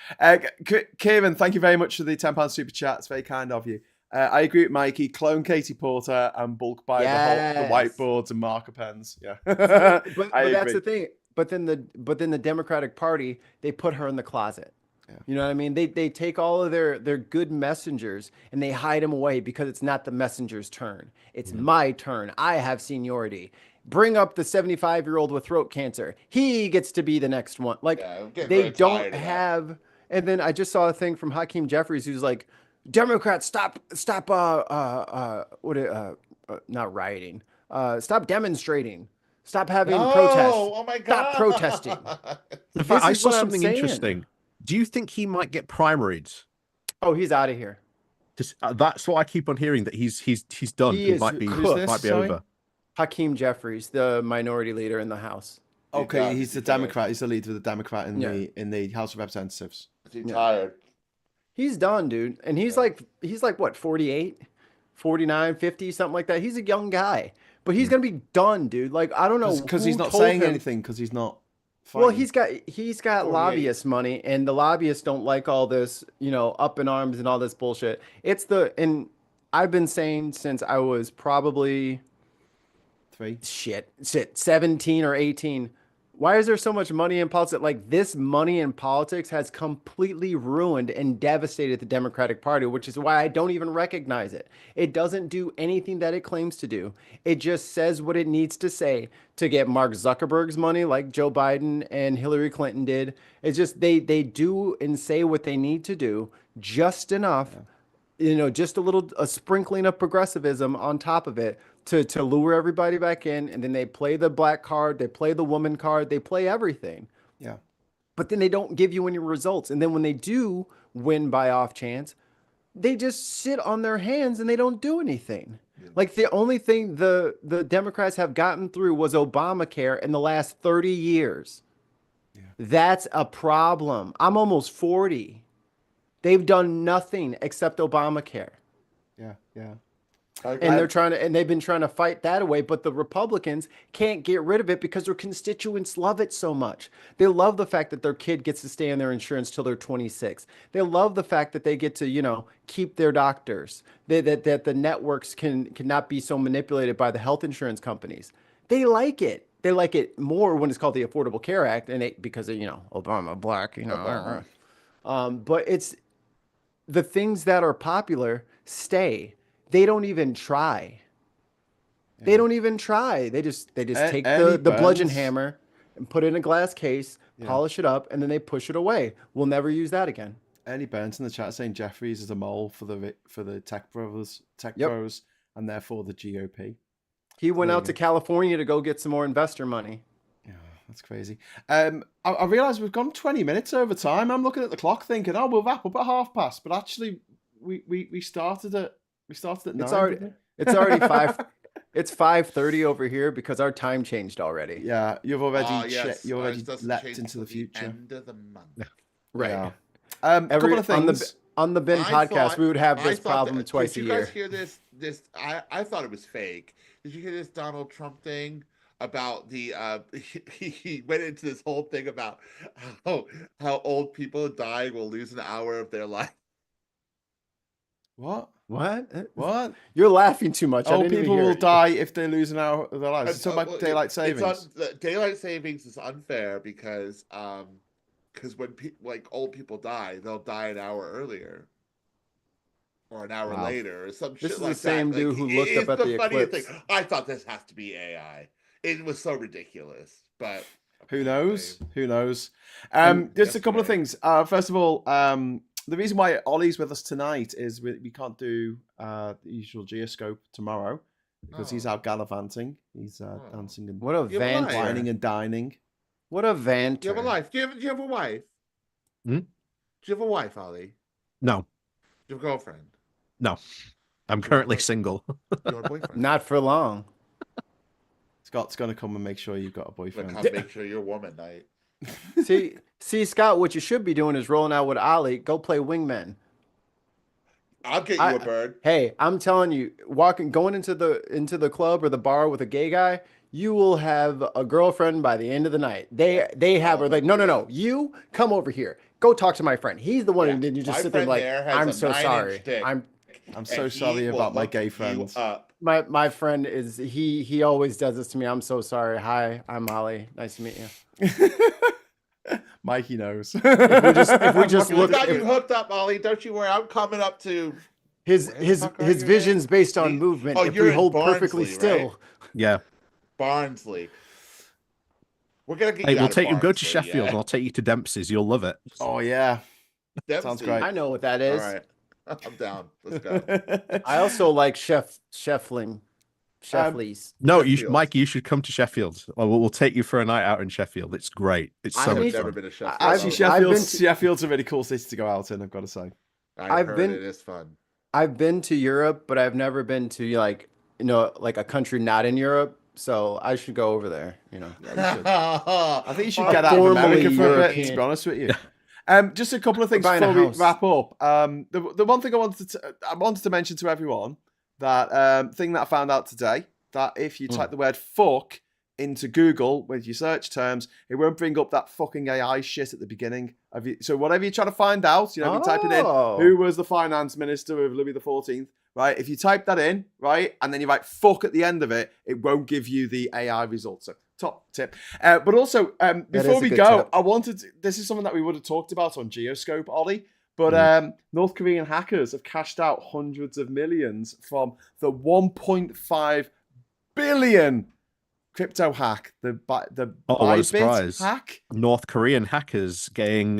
Kieran, thank you very much for the £10 super chat. It's very kind of you. I agree with Mikey. Clone Katie Porter and bulk buy the Yes. whiteboards and marker pens. Yeah, but I that's the agree. thing. But then the Democratic Party, they put her in the closet. Yeah. You know what I mean? They take all of their good messengers and they hide them away because it's not the messenger's turn. It's my turn. I have seniority. Bring up the 75-year-old with throat cancer. He gets to be the next one. Like Yeah, I'm getting they very tired don't of that. have. And then I just saw a thing from Hakeem Jeffries who's like, Democrats stop not rioting. Stop demonstrating. Stop having No, protests. oh my Stop God. protesting. In fact, I is saw what I'm something saying. interesting. Do you think he might get primaried? Oh, he's out of here. That's what I keep on hearing, that he's done. He He is might be Who's this? might be Sorry? over. Hakeem Jeffries, the minority leader in the House. Okay, he's the He's done. Democrat. He's the leader of the Democrat in Yeah. the House of Representatives. Is he tired? He's done, dude. And he's like what, 48, 49, 50, something like that. He's a young guy, but he's going to be done, dude. Like, I don't know Because who he's not told saying him- anything because he's not. Well, Fighting. he's got 48. lobbyist money, and the lobbyists don't like all this, up in arms and all this bullshit. And I've been saying since I was probably 3. 17 or 18. Why is there so much money in politics? Like, this money in politics has completely ruined and devastated the Democratic Party, which is why I don't even recognize it. It doesn't do anything that it claims to do. It just says what it needs to say to get Mark Zuckerberg's money, like Joe Biden and Hillary Clinton did. It's just they do and say what they need to do just enough, just a sprinkling of progressivism on top of it to lure everybody back in, and then they play the black card, they play the woman card, they play everything. Yeah. But then they don't give you any results. And then when they do win by off chance, they just sit on their hands and they don't do anything. Like, the only thing the Democrats have gotten through was Obamacare in the last 30 years. Yeah. That's a problem. I'm almost 40. They've done nothing except Obamacare. Yeah. And they've been trying to fight that away, but the Republicans can't get rid of it because their constituents love it so much. They love the fact that their kid gets to stay on their insurance till they're 26. They love the fact that they get to, keep their doctors. That the networks cannot be so manipulated by the health insurance companies. They like it. They like it more when it's called the Affordable Care Act, and because of, Obama, black, but it's the things that are popular stay. They don't even try. Yeah. They don't even try. They just take the bludgeon hammer and put it in a glass case, polish it up, and then they push it away. We'll never use that again. Ernie Burns in the chat saying Jeffries is a mole for the tech bros, and therefore the GOP. He went out to California to go get some more investor money. Yeah, that's crazy. I realize we've gone 20 minutes over time. I'm looking at the clock thinking, we'll wrap up at 1:30, but actually we started at 9. It's already 5. It's 5:30 over here because our time changed already. Yeah, you've already you already Ours doesn't leapt change into the till future. end of the month. Right. Yeah. A couple of things on the Ben podcast, we would have this problem twice a year. Did you guys hear this? I thought it was fake. Did you hear this Donald Trump thing about the he went into this whole thing about how old people dying will lose an hour of their life. What? You're laughing too much. Old people will die if they lose an hour of their lives. It's talking about daylight savings. Daylight savings is unfair because when old people die, they'll die an hour earlier or an hour later or some shit like that. This is the same dude who looked up at the eclipse. I thought this has to be AI. It was so ridiculous, but who knows? Just a couple of things. First of all, the reason why Ollie's with us tonight is we can't do the usual Geoscope tomorrow because he's out gallivanting. He's dancing and whining and dining. What a van! Do you have a life? Do you have a wife? Hmm? Do you have a wife, Ollie? No. Do you have a girlfriend? No. I'm currently single. Do you have a boyfriend? Not for long. Scott's gonna come and make sure you've got a boyfriend. Come make sure you're woman night. See, Scott, what you should be doing is rolling out with Ollie. Go play wingman. I'll get you a bird. Hey, I'm telling you, going into the club or the bar with a gay guy, you will have a girlfriend by the end of the night. They have her like, no, you come over here. Go talk to my friend. He's the one who didn't just sit there like, I'm so sorry. I'm so sorry about my gay friends. My friend is he always does this to me. I'm so sorry. Hi, I'm Ollie. Nice to meet you. Mikey knows. if we just look, got you hooked up, Ollie. Don't you worry. I'm coming up to his vision's based on movement. If we hold perfectly still, right? Yeah. Barnsley. We're gonna get. Hey, we'll take you. Go to Sheffield, and I'll take you to Dempsey's. You'll love it. Oh yeah, Dempsey. Sounds great. I know what that is. All right, I'm down. Let's go. I also like Scheffling. Shefflies. No, Sheffield. Mike, you should come to Sheffield. We'll take you for a night out in Sheffield. It's great. It's so I've much never fun. been to Sheffield. Actually, I've been to- Sheffield's a really cool city to go out in, I've got to say. I've heard been- it is fun. I've been to Europe, but I've never been to like a country not in Europe. So I should go over there. I think you should Oh, get out of America Formerly for a bit, to European. be honest with you. Just a couple of things buying a before we house. wrap up. The one thing I wanted to mention to everyone, that thing that I found out today, that if you type the word fuck into Google with your search terms, it won't bring up that fucking AI shit at the beginning. So whatever you're trying to find out, if you're typing in who was the finance minister of Louis XIV, right? If you type that in, right, and then you write fuck at the end of it, it won't give you the AI results. So top tip. But also, before is a we good go, tip. this is something that we would have talked about on Geoscope, Ollie, but North Korean hackers have cashed out hundreds of millions from the 1.5 billion crypto hack, the what a Bybit surprise. hack. North Korean hackers getting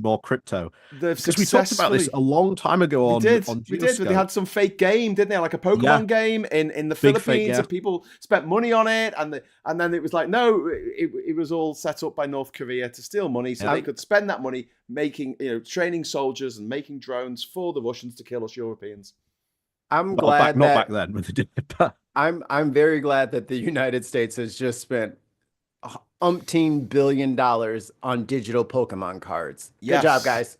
more crypto. They've Because we talked about this a long time ago on we did. Geoscope. But they had some fake game, didn't they? Like a Pokemon game in the Big fake, Philippines, and people spent money on it, and then it was like, no, it was all set up by North Korea to steal money, so they could spend that money making, training soldiers and making drones for the Russians to kill us Europeans. I'm Well, glad not that back then when they did it, but I'm very glad that the United States has just spent umpteen $billion on digital Pokemon cards. Yes. Good job, guys.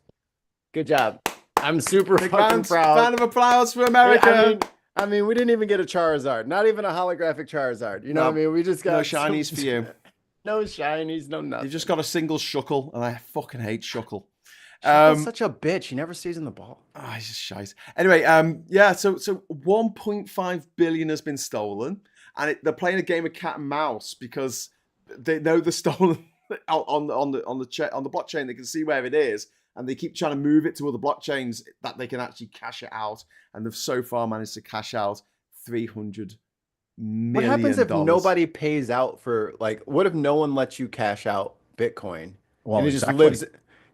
Good job. I'm super Big fucking proud. round of applause for America. I mean, we didn't even get a Charizard. Not even a holographic Charizard. You know what I mean? We just got No shinies for you. No shinies, no nothing. You've just got a single Shuckle, and I fucking hate Shuckle. Shuckle's such a bitch. He never stays in the ball. Oh, he's just shite. Anyway, so 1.5 billion has been stolen, and they're playing a game of cat and mouse because they know they're stolen on the blockchain. They can see where it is, and they keep trying to move it to other blockchains that they can actually cash it out. And they've so far managed to cash out $300 million. What happens if nobody pays out for what if no one lets you cash out Bitcoin? Well, and it just lives.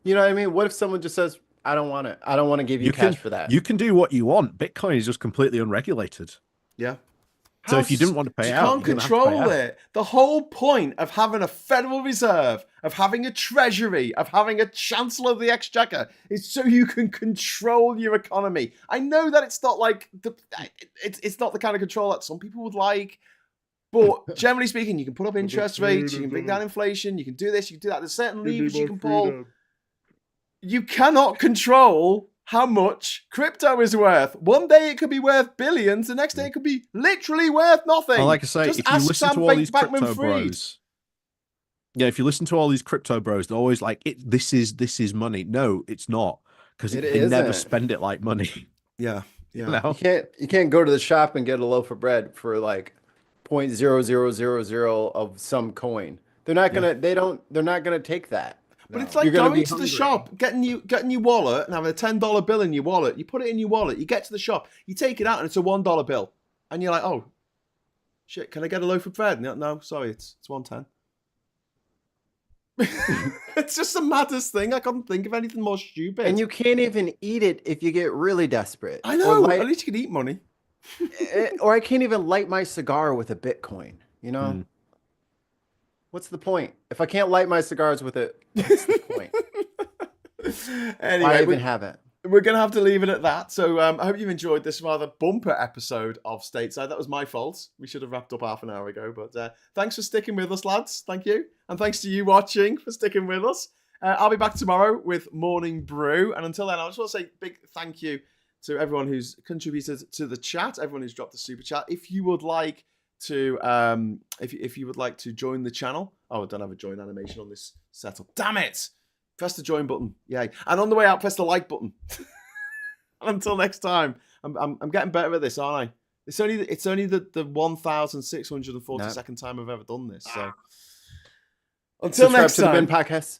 You know what I mean? What if someone just says, I don't want it. I don't want to give you cash for that. You can do what you want. Bitcoin is just completely unregulated. Yeah. So if you didn't want to pay out, you can't control it. The whole point of having a Federal Reserve, of having a Treasury, of having a Chancellor of the Exchequer is so you can control your economy. I know that it's not it's not the kind of control that some people would like, but generally speaking, you can put up interest rates, you can bring down inflation, you can do this, you can do that. There's certain levers you can pull. You cannot control how much crypto is worth. One day it could be worth billions, the next day it could be literally worth nothing. Well, like I say, just if you ask listen Sam to all these Bankman-Fried. crypto bros, if you listen to all these crypto bros, they're always like, this is money. No, it's not, because they never spend it like money. Yeah. You know? You can't go to the shop and get a loaf of bread for 0.0000 of some coin. They're not gonna. They're not gonna take that. But it's like going to the shop, getting your wallet and having a $10 bill in your wallet. You put it in your wallet. You get to the shop. You take it out and it's a $1 bill. And you're like, oh, shit, can I get a loaf of bread? No, sorry, it's $1.10. It's just the maddest thing. I couldn't think of anything more stupid. And you can't even eat it if you get really desperate. I know. At least you can eat money. Or I can't even light my cigar with a Bitcoin. You know? Mm. What's the point? If I can't light my cigars with it, what's the point? Anyway, I even have it. We're going to have to leave it at that. So I hope you've enjoyed this rather bumper episode of Stateside. That was my fault. We should have wrapped up half an hour ago. But thanks for sticking with us, lads. Thank you. And thanks to you watching for sticking with us. I'll be back tomorrow with Morning Brew. And until then, I just want to say big thank you to everyone who's contributed to the chat, everyone who's dropped the super chat. If you would like to if you would like to join the channel, I don't have a join animation on this setup, damn it. Press the join button, yay. And on the way out, press the like button. And until next time, I'm getting better at this, aren't I? It's only the 1642nd time I've ever done this, so until next time, to the Bin Podcast.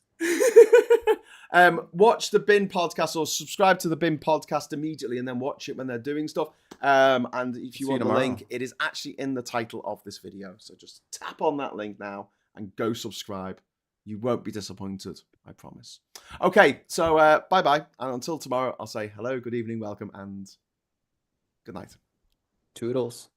Watch the Bin Podcast or subscribe to the Bin Podcast immediately and then watch it when they're doing stuff. And if you want the link, it is actually in the title of this video. So just tap on that link now and go subscribe. You won't be disappointed, I promise. Okay, so bye-bye. And until tomorrow, I'll say hello, good evening, welcome, and good night. Toodles.